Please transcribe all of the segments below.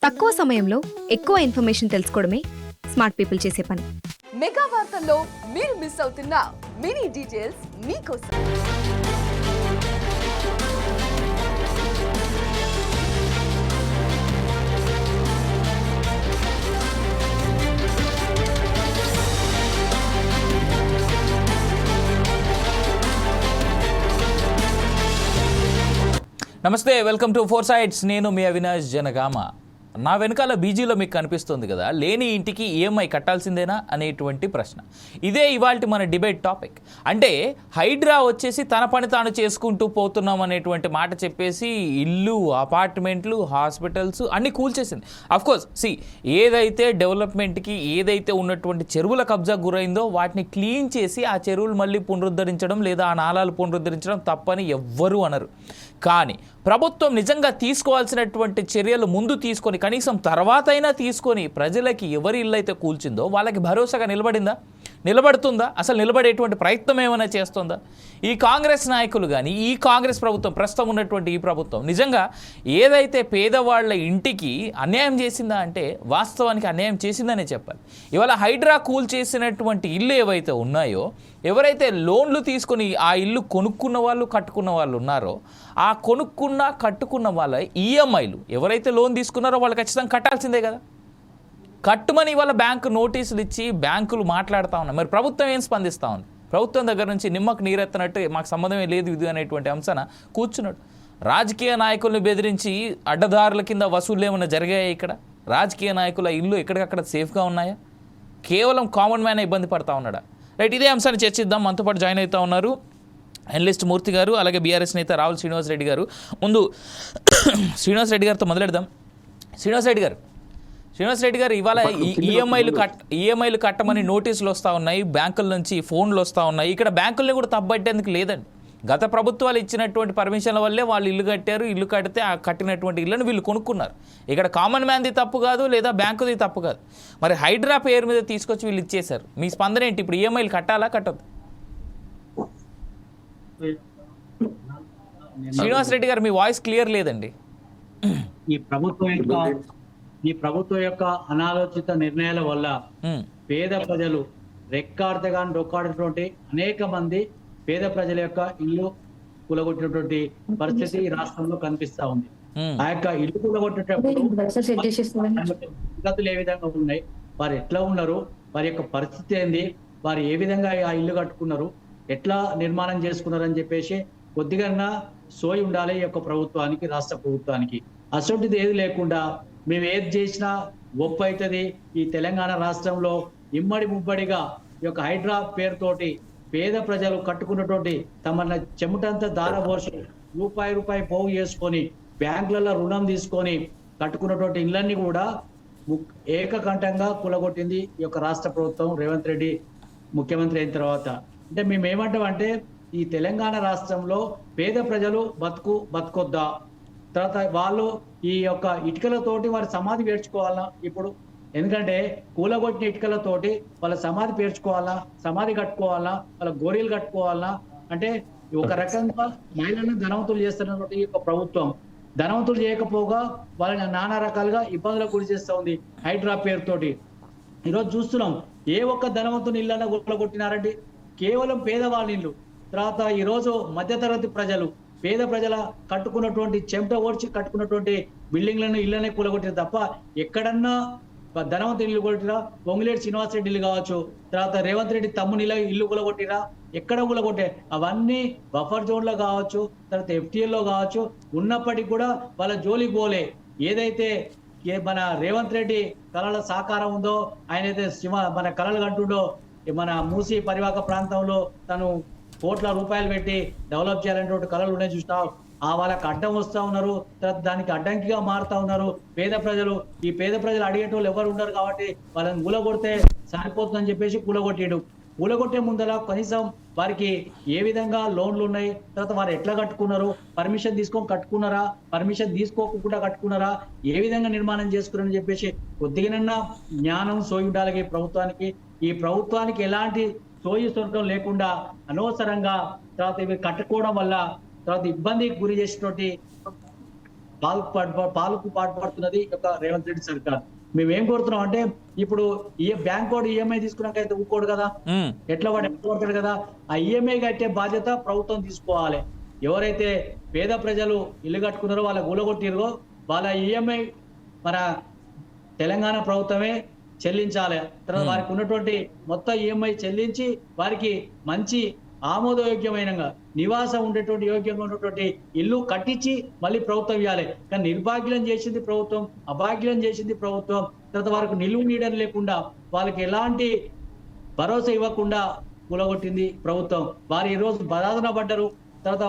తక్కువ సమయంలో ఎక్కువ ఇన్ఫర్మేషన్ తెలుసుకోవడమే స్మార్ట్ పీపుల్ చేసే పని. మెగా వార్తల్లో మీరు మిస్ అవుతున్న మినీ డీటెయిల్స్ మీకోసం. నమస్తే, వెల్కమ్ టు ఫోర్ సైడ్స్. నేను మీ అవినాష్ జనగామ. నా వెనకాల బీజీలో మీకు కనిపిస్తుంది కదా, లేని ఇంటికి ఈఎంఐ కట్టాల్సిందేనా అనేటువంటి ప్రశ్న. ఇదే ఇవాల్టి మన డిబేట్ టాపిక్. అంటే హైడ్రా వచ్చేసి తన పని తాను చేసుకుంటూ పోతున్నాం అనేటువంటి మాట చెప్పేసి ఇల్లు, అపార్ట్మెంట్లు, హాస్పిటల్స్ అన్నీ కూల్చేసింది. అఫ్కోర్స్ ఏదైతే డెవలప్మెంట్కి ఏదైతే ఉన్నటువంటి చెరువుల కబ్జా గురైందో వాటిని క్లీన్ చేసి ఆ చెరువులు మళ్ళీ పునరుద్ధరించడం లేదా ఆ నాలాలు పునరుద్ధరించడం తప్పని ఎవ్వరూ అనరు. కానీ ప్రభుత్వం నిజంగా తీసుకోవాల్సినటువంటి చర్యలు ముందు తీసుకొని కనీసం తర్వాత అయినా తీసుకొని ప్రజలకి ఎవరి ఇల్లు అయితే కూల్చిందో వాళ్ళకి భరోసాగా నిలబడుతుందా? అసలు నిలబడేటువంటి ప్రయత్నం ఏమైనా చేస్తుందా? ఈ కాంగ్రెస్ నాయకులు కానీ ఈ కాంగ్రెస్ ప్రభుత్వం, ప్రస్తుతం ఉన్నటువంటి ఈ ప్రభుత్వం నిజంగా ఏదైతే పేదవాళ్ళ ఇంటికి అన్యాయం చేసిందా అంటే వాస్తవానికి అన్యాయం చేసిందనే చెప్పాలి. ఇవాళ హైడ్రా కూల్ చేసినటువంటి ఇల్లు ఏవైతే ఉన్నాయో, ఎవరైతే లోన్లు తీసుకొని ఆ ఇల్లు కొనుక్కున్న వాళ్ళు, కట్టుకున్న వాళ్ళు ఉన్నారో, ఆ కట్టుకున్న వాళ్ళ ఈఎంఐలు ఎవరైతే లోన్ తీసుకున్నారో వాళ్ళు ఖచ్చితంగా కట్టాల్సిందే కదా. కట్టుమని ఇవాళ బ్యాంకు నోటీసులు ఇచ్చి బ్యాంకులు మాట్లాడుతూ ఉన్నాయి. మరి ప్రభుత్వం ఏం స్పందిస్తూ ఉంది? ప్రభుత్వం దగ్గర నుంచి నిమ్మకు నీరెత్తనట్టు మాకు సంబంధమే లేదు ఇది అనేటువంటి అంశాన కూర్చున్నాడు. రాజకీయ నాయకుల్ని బెదిరించి అడ్డదారుల కింద వసూళ్ళు ఏమైనా జరిగాయా? ఇక్కడ రాజకీయ నాయకుల ఇల్లు ఎక్కడికక్కడ సేఫ్గా ఉన్నాయా? కేవలం కామన్ మ్యాన్ ఇబ్బంది పడతా ఉన్నాడా? రైట్, ఇదే అంశాన్ని చర్చిద్దాం. మనతో పాటు జాయిన్ అవుతూ ఉన్నారు అనలిస్ట్ మూర్తి గారు, అలాగే బీఆర్ఎస్ నేత రావుల్ శ్రీనివాస్ రెడ్డి గారు. ముందు శ్రీనివాస్ రెడ్డి గారితో మొదలెడదాం. శ్రీనివాస్ రెడ్డి గారు ఇవాళ ఈఎంఐలు కట్టమని నోటీసులు వస్తూ ఉన్నాయి, బ్యాంకుల నుంచి ఫోన్లు వస్తూ ఉన్నాయి. ఇక్కడ బ్యాంకుల్ని కూడా తప్పబట్టేందుకు లేదండి. గత ప్రభుత్వాలు ఇచ్చినటువంటి పర్మిషన్ల వల్లే వాళ్ళు ఇల్లు కట్టారు. ఇల్లు కడితే ఆ కట్టినటువంటి ఇళ్ళను వీళ్ళు కొనుక్కున్నారు. ఇక్కడ కామన్ మ్యాన్ది తప్పు కాదు, లేదా బ్యాంకుది తప్పు కాదు. మరి హైడ్రా పేరు మీద తీసుకొచ్చి వీళ్ళు ఇచ్చేశారు. మీ స్పందన ఏంటి? ఇప్పుడు ఈఎంఐలు కట్టాలా, కట్టదు? శ్రీనివాస్ రెడ్డి గారు, మీ వాయిస్ క్లియర్ లేదండి. ఈ ప్రభుత్వం యొక్క అనాలోచిత నిర్ణయాల వల్ల పేద ప్రజలు రెక్కాడితేగాని డొక్కాడినటువంటి అనేక మంది పేద ప్రజల యొక్క ఇల్లు కూలగొట్టినటువంటి పరిస్థితి ఈ రాష్ట్రంలో కనిపిస్తా ఉంది. ఆ యొక్క ఇల్లు కూలగొట్టేటప్పుడు పద్ధతులు ఏ విధంగా ఉన్నాయి, వారు ఎట్లా ఉన్నారు, వారి యొక్క పరిస్థితి ఏంది, వారు ఏ విధంగా ఆ ఇల్లు కట్టుకున్నారు, ఎట్లా నిర్మాణం చేసుకున్నారు అని చెప్పేసి కొద్దిగా సోయి ఉండాలి ఈ యొక్క ప్రభుత్వానికి, రాష్ట్ర ప్రభుత్వానికి. అసొంటిది ఏది లేకుండా మేము ఏది చేసినా గొప్ప అవుతుంది. ఈ తెలంగాణ రాష్ట్రంలో ఇమ్మడి ముబ్బడిగా ఈ యొక్క హైడ్రా పేరుతోటి పేద ప్రజలు కట్టుకున్నటువంటి తమ చెమటంతా దారబోసి రూపాయి పోగు చేసుకొని బ్యాంకులలో రుణం తీసుకొని కట్టుకున్నటువంటి ఇళ్ళన్నీ కూడా ఏకకంఠంగా కూలగొట్టింది ఈ యొక్క రాష్ట్ర ప్రభుత్వం, రేవంత్ రెడ్డి ముఖ్యమంత్రి అయిన తర్వాత. అంటే మేము ఏమంటామంటే ఈ తెలంగాణ రాష్ట్రంలో పేద ప్రజలు బతుకొద్దా, తర్వాత వాళ్ళు ఈ యొక్క ఇటుకలతోటి వారి సమాధి పేర్చుకోవాలా ఇప్పుడు. ఎందుకంటే కూలగొట్టిన ఇటుకలతోటి వాళ్ళ సమాధి పేర్చుకోవాలా, సమాధి కట్టుకోవాలా, వాళ్ళ గోరీలు కట్టుకోవాలా. అంటే ఒక రకంగా మహిళలను ధనవంతులు చేస్తున్నటువంటి ఈ యొక్క ప్రభుత్వం ధనవంతులు చేయకపోగా వాళ్ళని నానా రకాలుగా ఇబ్బందులకు గురి చేస్తూ ఉంది హైడ్రా పేరుతోటి. ఈరోజు చూస్తున్నాం, ఏ ఒక్క ధనవంతుని ఇళ్ళన్నా కూలగొట్టినారండి? కేవలం పేదవాళ్ళ ఇల్లు. తర్వాత ఈరోజు మధ్యతరగతి ప్రజలు, పేద ప్రజల కట్టుకున్నటువంటి చెమట ఓడ్చి కట్టుకున్నటువంటి బిల్డింగ్లను ఇళ్ళనే కూలగొట్టారు తప్ప ఎక్కడన్నా ధనవంతుని ఇల్లు కొట్టిరా? పొంగులేటి శ్రీనివాస్ రెడ్డి ఇల్లు కావచ్చు, తర్వాత రేవంత్ రెడ్డి తమ్ముని ఇల్లు కూలగొట్టిరా? ఎక్కడ కూలగొట్టే? అవన్నీ బఫర్ జోన్లో కావచ్చు, తర్వాత ఎఫ్టీఎల్లో కావచ్చు, ఉన్నప్పటికీ కూడా వాళ్ళ జోలికి పోలే. ఏదైతే మన రేవంత్ రెడ్డి కళల సాకారం ఉందో, ఆయన అయితే మన కళలు కంటుండో, మన మూసీ పరివాహక ప్రాంతంలో తను కోట్ల రూపాయలు పెట్టి డెవలప్ చేయాలనేటువంటి కళలు ఉన్నాయి చూసినా, వాళ్ళకి అడ్డం వస్తూ ఉన్నారు, తర్వాత దానికి అడ్డంకిగా మారుతా ఉన్నారు పేద ప్రజలు. ఈ పేద ప్రజలు అడిగేటోళ్ళు ఎవరు ఉండరు కాబట్టి వాళ్ళని కూలగొడితే సరిపోతుందని చెప్పేసి కూలగొట్టే ముందర కనీసం వారికి ఏ విధంగా లోన్లు ఉన్నాయి, తర్వాత వారు ఎట్లా కట్టుకున్నారు, పర్మిషన్ తీసుకొని కట్టుకున్నారా, పర్మిషన్ తీసుకోకుండా కట్టుకున్నారా, ఏ విధంగా నిర్మాణం చేసుకున్నారని చెప్పేసి కొద్దిగానన్నా జ్ఞానం సోయి ఉండాలి ప్రభుత్వానికి. ఈ ప్రభుత్వానికి ఎలాంటి సోయి స్వర్గం లేకుండా అనవసరంగా తర్వాత ఇవి కట్టుకోవడం వల్ల తర్వాత ఇబ్బందికి గురి చేసేటువంటి పాలకు పాటుపడుతున్నది ఈ యొక్క రేవంత్ రెడ్డి సర్కార్. మేము ఏం కోరుతున్నాం అంటే ఇప్పుడు ఈ బ్యాంక్ వాడు ఈఎంఐ తీసుకున్నాక అయితే ఊకోడు కదా, ఎట్లా వాడు ఎట్లా పడతాడు కదా, ఆ ఈఎంఐ కట్టే బాధ్యత ప్రభుత్వం తీసుకోవాలి. ఎవరైతే పేద ప్రజలు ఇల్లు కట్టుకున్నారో వాళ్ళ కూలగొట్టిరో వాళ్ళ ఈఎంఐ మన తెలంగాణ ప్రభుత్వమే చెల్లించాలి. తర్వాత వారికి ఉన్నటువంటి మొత్తం ఈఎంఐ చెల్లించి వారికి మంచి ఆమోదయోగ్యమైన నివాసం ఉండేటువంటి యోగ్యంగా ఉన్నటువంటి ఇల్లు కట్టించి మళ్ళీ ప్రభుత్వం ఇవ్వాలి. కానీ నిర్భాగ్యం చేసింది ప్రభుత్వం, అభాగ్యం చేసింది ప్రభుత్వం. తర్వాత వారికి నిలువు నీడని లేకుండా వాళ్ళకి ఎలాంటి భరోసా ఇవ్వకుండా కూలగొట్టింది ప్రభుత్వం. వారు ఈ రోజు బదాదన పడ్డారు. తర్వాత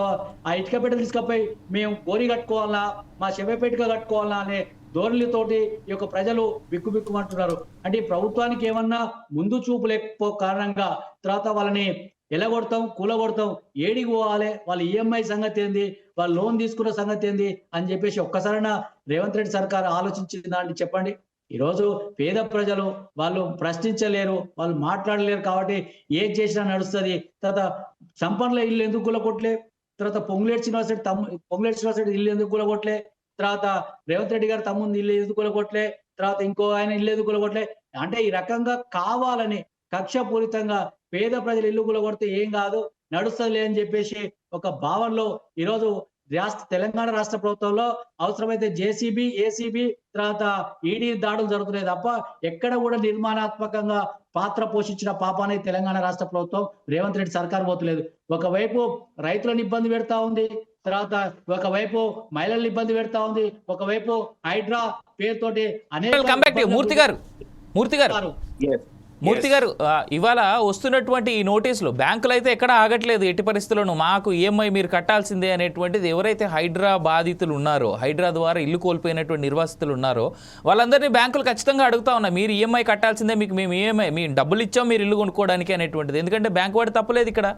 ఆ ఇటుక పెట్టెలు తీసుకపోయి మేము గోరి కట్టుకోవాలా, మా శవపేటిక కట్టుకోవాలా అనే ధోరణితోటి ఈ యొక్క ప్రజలు బిక్కుబిక్కుమంటున్నారు. అంటే ఈ ప్రభుత్వానికి ఏమన్నా ముందు చూపు లేకపో కారణంగా తర్వాత వాళ్ళని ఎలగొడతాం, కూలగొడతాం, ఏడికి పోవాలి, వాళ్ళ ఈఎంఐ సంగతి ఏంది, వాళ్ళు లోన్ తీసుకున్న సంగతి ఏంది అని చెప్పేసి ఒక్కసారైనా రేవంత్ రెడ్డి సర్కార్ ఆలోచించిందా అంటే చెప్పండి. ఈరోజు పేద ప్రజలు వాళ్ళు ప్రశ్నించలేరు, వాళ్ళు మాట్లాడలేరు కాబట్టి ఏం చేసినా నడుస్తుంది. తర్వాత సంపన్నుల ఇల్లు ఎందుకు కూలగొట్టలే, తర్వాత పొంగులేటి శ్రీనివాసరెడ్డి ఇల్లు ఎందుకు కూలగొట్టలే, తర్వాత రేవంత్ రెడ్డి గారు తమ్ముంది ఇల్లు ఎందుకు కూలగొట్టలే, తర్వాత ఇంకో ఆయన ఇల్లు ఎందుకు కూలగొట్టలే. అంటే ఈ రకంగా కావాలని కక్షపూరితంగా పేద ప్రజలు ఇల్లు కూలగొడితే ఏం కాదు నడుస్తుంది అని చెప్పేసి ఒక భావనలో ఈరోజు తెలంగాణ రాష్ట్ర ప్రభుత్వంలో అవసరమైతే జేసీబీ, ఏసీబీ, తర్వాత ఈడీ దాడులు జరుగుతున్నాయి తప్ప ఎక్కడ కూడా నిర్మాణాత్మకంగా పాత్ర పోషించిన పాపాన్ని తెలంగాణ రాష్ట్ర ప్రభుత్వం రేవంత్ రెడ్డి సర్కార్ పోతలేదు. ఒకవైపు రైతులను ఇబ్బంది పెడతా ఉంది, తర్వాత ఒకవైపు మహిళలను ఇబ్బంది పెడతా ఉంది, ఒకవైపు హైడ్రా పేరుతోటి అనేక మూర్తి గారు ఇవాళ వస్తున్నటువంటి ఈ నోటీసులు బ్యాంకులు అయితే ఎక్కడ ఆగట్లేదు, ఎట్టి పరిస్థితుల్లోనూ మాకు ఈఎంఐ మీరు కట్టాల్సిందే అనేటువంటిది. ఎవరైతే హైడ్రా బాధితులు ఉన్నారో, హైడ్రా ద్వారా ఇల్లు కోల్పోయినటువంటి నిర్వాసితులు ఉన్నారో వాళ్ళందరినీ బ్యాంకులు ఖచ్చితంగా అడుగుతా ఉన్నాయి, మీరు ఈఎంఐ కట్టాల్సిందే, మీకు మేము ఈఎంఐ మీ డబ్బులు ఇచ్చాం మీరు ఇల్లు కొనుక్కోవడానికి అనేటువంటిది. ఎందుకంటే బ్యాంకు వాడు తప్పలేదు ఇక్కడ.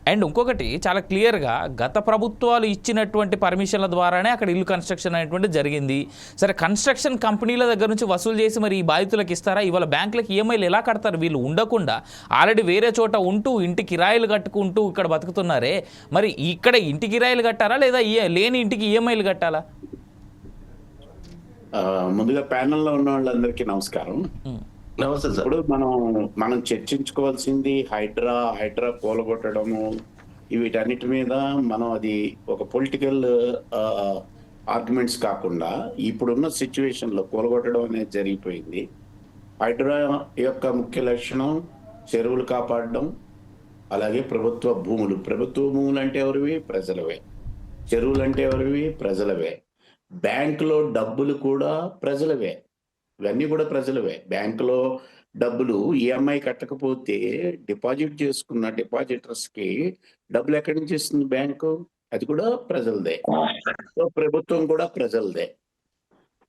అండ్ ఇంకొకటి చాలా క్లియర్గా గత ప్రభుత్వాలు ఇచ్చినటువంటి పర్మిషన్ల ద్వారానే అక్కడ ఇల్లు కన్స్ట్రక్షన్ అనేటువంటిది జరిగింది. సరే కన్స్ట్రక్షన్ కంపెనీల దగ్గర నుంచి వసూలు చేసి మరి ఈ బాధితులకు ఇస్తారా? ఇవాళ బ్యాంకులకు ఈఎంఐలు ఎలా కడతారు? వీళ్ళు ఉండకుండా ఆల్రెడీ వేరే చోట ఉంటూ ఇంటి కిరాయిలు కట్టుకుంటూ ఇక్కడ బతుకుతున్నారే, మరి ఇక్కడ ఇంటి కిరాయిలు కట్టారా లేదా లేని ఇంటికి ఈఎంఐలు కట్టాలా? ముందుగా ప్యానెల్లో ఉన్న వాళ్ళందరికీ నమస్కారం. నమస్తే సార్. ఇప్పుడు మనం చర్చించుకోవాల్సింది హైడ్రా కూలగొట్టడము వీటన్నిటి మీద మనం అది ఒక పొలిటికల్ ఆర్గ్యుమెంట్స్ కాకుండా ఇప్పుడున్న సిచ్యువేషన్ లో కూలగొట్టడం అనేది జరిగిపోయింది. హైడ్రా యొక్క ముఖ్య లక్షణం చెరువులు కాపాడడం, అలాగే ప్రభుత్వ భూములు అంటే ఎవరివి? ప్రజలవే. చెరువులు అంటే ఎవరివి? ప్రజలవే. బ్యాంకులో డబ్బులు కూడా ప్రజలవే, ఇవన్నీ కూడా ప్రజలవే. బ్యాంకులో డబ్బులు ఈఎంఐ కట్టకపోతే డిపాజిట్ చేసుకున్న డిపాజిటర్స్ కి డబ్బులు ఎక్కడి నుంచి ఇస్తుంది బ్యాంకు? అది కూడా ప్రజలదే. సో ప్రభుత్వం కూడా ప్రజలదే.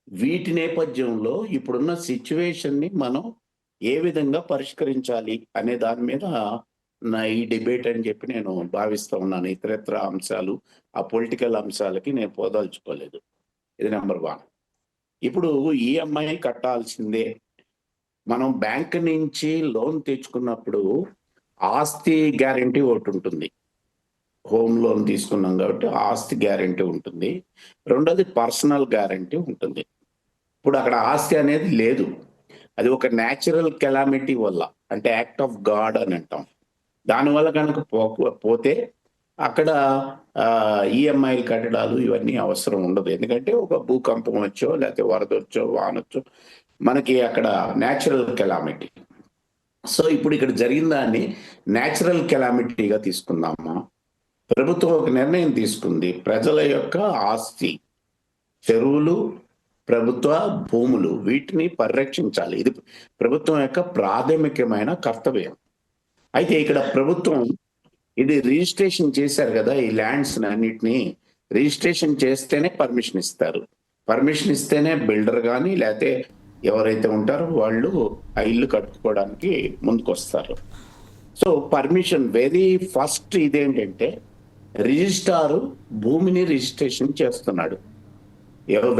వీటి నేపథ్యంలో ఇప్పుడున్న సిచ్యువేషన్ ని మనం ఏ విధంగా పరిష్కరించాలి అనే దాని మీద ఈ డిబేట్ అని చెప్పి నేను భావిస్తా ఉన్నాను. ఇతరత్ర అంశాలు, ఆ పొలిటికల్ అంశాలకి నేను పోదలుచుకోలేదు. ఇది నెంబర్ 1. ఇప్పుడు ఈఎంఐ కట్టాల్సిందే. మనం బ్యాంక్ నుంచి లోన్ తెచ్చుకున్నప్పుడు ఆస్తి గ్యారెంటీ ఒకటి ఉంటుంది. హోమ్ లోన్ తీసుకున్నాం కాబట్టి ఆస్తి గ్యారెంటీ ఉంటుంది. రెండోది పర్సనల్ గ్యారెంటీ ఉంటుంది. ఇప్పుడు అక్కడ ఆస్తి అనేది లేదు, అది ఒక న్యాచురల్ కెలామిటీ వల్ల, అంటే యాక్ట్ ఆఫ్ గాడ్ అని అంటాం. దానివల్ల కనుక పోతే అక్కడ ఈఎంఐలు కట్టడాలు ఇవన్నీ అవసరం ఉండదు. ఎందుకంటే ఒక భూకంపం వచ్చో లేకపోతే వరద వచ్చో వానొచ్చో మనకి అక్కడ న్యాచురల్ కెలామిటీ. సో ఇప్పుడు ఇక్కడ జరిగిన దాన్ని న్యాచురల్ కెలామిటీగా తీసుకుందామా? ప్రభుత్వం ఒక నిర్ణయం తీసుకుంది, ప్రజల యొక్క ఆస్తి, చెరువులు, ప్రభుత్వ భూములు, వీటిని పరిరక్షించాలి. ఇది ప్రభుత్వం యొక్క ప్రాథమికమైన కర్తవ్యం. అయితే ఇక్కడ ప్రభుత్వం ఇది రిజిస్ట్రేషన్ చేశారు కదా, ఈ ల్యాండ్స్ అన్నిటినీ రిజిస్ట్రేషన్ చేస్తేనే పర్మిషన్ ఇస్తారు. పర్మిషన్ ఇస్తేనే బిల్డర్ కానీ లేకపోతే ఎవరైతే ఉంటారో వాళ్ళు ఆ ఇల్లు కట్టుకోవడానికి ముందుకు వస్తారు. సో పర్మిషన్ వెరీ ఫస్ట్ ఇదేంటంటే రిజిస్ట్రారు భూమిని రిజిస్ట్రేషన్ చేస్తున్నాడు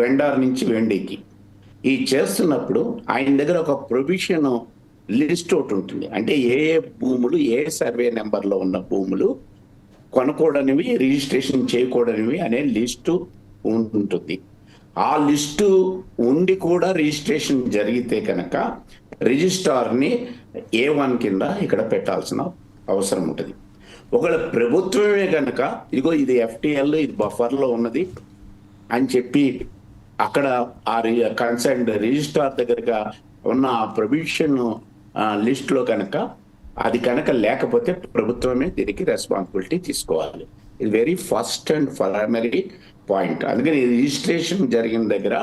వెండార్ నుంచి వెండికి. ఈ చేస్తున్నప్పుడు ఆయన దగ్గర ఒక ప్రొవిజన్ లిస్ట్ ఒకటి ఉంటుంది. అంటే ఏ భూములు ఏ సర్వే నెంబర్లో ఉన్న భూములు కొనకూడనివి, రిజిస్ట్రేషన్ చేయకూడనివి అనే లిస్టు ఉంటుంది. ఆ లిస్టు ఉండి కూడా రిజిస్ట్రేషన్ జరిగితే కనుక రిజిస్ట్రార్ని A1 కింద ఇక్కడ పెట్టాల్సిన అవసరం ఉంటుంది. ఒకవేళ ప్రభుత్వమే కనుక ఇదిగో ఇది FTL, ఇది బఫర్లో ఉన్నది అని చెప్పి అక్కడ ఆ కన్సర్న్ రిజిస్ట్రార్ దగ్గరగా ఉన్న ఆ ప్రొవిషన్ లిస్ట్లో కనుక అది కనుక లేకపోతే ప్రభుత్వమే దీనికి రెస్పాన్సిబిలిటీ తీసుకోవాలి. ఇది very first and primary point. అందుకని రిజిస్ట్రేషన్ జరిగిన దగ్గర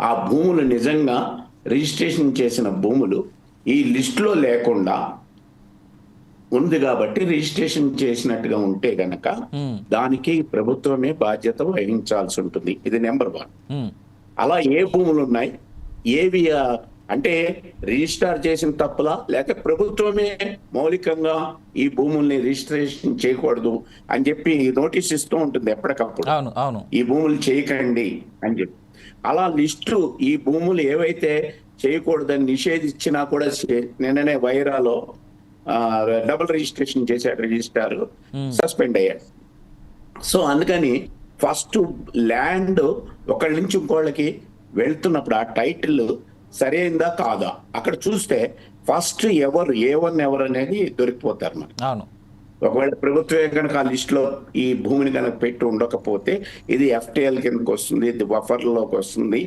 ఆ భూములు నిజంగా రిజిస్ట్రేషన్ చేసిన భూములు ఈ లిస్టులో లేకుండా ఉంది కాబట్టి రిజిస్ట్రేషన్ చేసినట్టుగా ఉంటే గనక దానికి ప్రభుత్వమే బాధ్యత వహించాల్సి ఉంటుంది. ఇది నెంబర్ 1. అలా ఏ భూములు ఉన్నాయి, ఏవి అంటే రిజిస్టర్ చేసిన తప్పులా లేక ప్రభుత్వమే మౌలికంగా ఈ భూముల్ని రిజిస్ట్రేషన్ చేయకూడదు అని చెప్పి నోటీస్ ఇస్తూ ఉంటుంది ఎప్పటికప్పుడు, ఈ భూములు చేయకండి అని చెప్పి. అలా లిస్టు ఈ భూములు ఏవైతే చేయకూడదని నిషేధించినా కూడా నిన్ననే వైరాలో డబుల్ రిజిస్ట్రేషన్ చేశాడు రిజిస్ట్రార్, సస్పెండ్ అయ్యాడు. సో అందుకని ఫస్ట్ ల్యాండ్ ఒకళ్ళ నుంచి ఇంకోళ్ళకి వెళ్తున్నప్పుడు ఆ టైటిల్ సరైందా కాదా అక్కడ చూస్తే ఫస్ట్ ఎవరు A1 ఎవరు అనేది దొరికిపోతారు మనకి. ఒకవేళ ప్రభుత్వమే కనుక ఆ లిస్ట్ లో ఈ భూమిని కనుక పెట్టి ఉండకపోతే ఇది FTL కిందకి వస్తుంది, ఇది బఫర్లోకి వస్తుంది,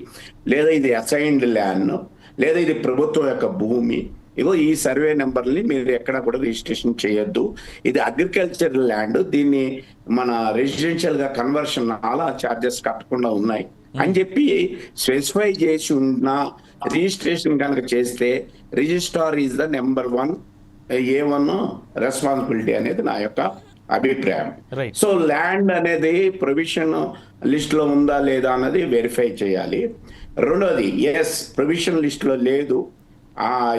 లేదా ఇది అసైన్డ్ ల్యాండ్, లేదా ఇది ప్రభుత్వం యొక్క భూమి, ఇగో ఈ సర్వే నెంబర్ని మీరు ఎక్కడ కూడా రిజిస్ట్రేషన్ చేయొద్దు, ఇది అగ్రికల్చర్ ల్యాండ్, దీన్ని మన రెసిడెన్షియల్ గా కన్వర్షన్ అలా చార్జెస్ కట్టకుండా ఉన్నాయి అని చెప్పి స్పెసిఫై చేసి ఉన్న రిజిస్ట్రేషన్ కనుక చేస్తే registrar is the number 1 A1 responsibility అనేది నా యొక్క అభిప్రాయం. సో ల్యాండ్ అనేది ప్రొవిషన్ లిస్ట్ లో ఉందా లేదా అన్నది వెరిఫై చేయాలి. రెండోది ఎస్ ప్రొవిషన్ లిస్ట్ లో లేదు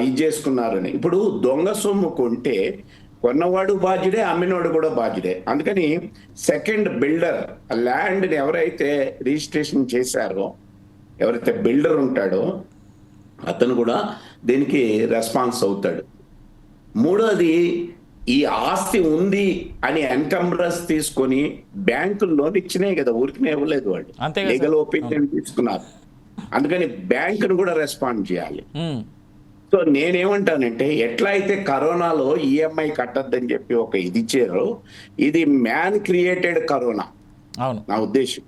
ఇది చేసుకున్నారని. ఇప్పుడు దొంగ సొమ్ము కొంటే కొన్నవాడు బాధ్యుడే, అమ్మినవాడు కూడా బాధ్యుడే. అందుకని సెకండ్ బిల్డర్ ల్యాండ్ని ఎవరైతే రిజిస్ట్రేషన్ చేశారో, ఎవరైతే బిల్డర్ ఉంటాడో అతను కూడా దీనికి రెస్పాన్స్ అవుతాడు. మూడోది ఈ ఆస్తి ఉంది అని ఎన్కంబ్రస్ తీసుకొని బ్యాంకులు లోన్ ఇచ్చినాయి కదా, ఊరికినే ఇవ్వలేదు వాళ్ళు, లీగల్ ఒపీనియన్ తీసుకున్నారు. అందుకని బ్యాంకును కూడా రెస్పాండ్ చేయాలి. సో నేనేమంటానంటే ఎట్లా అయితే కరోనాలో EMI కట్టద్దని చెప్పి ఒక ఇది ఇచ్చారో, ఇది మ్యాన్ క్రియేటెడ్ కరోనా నా ఉద్దేశం.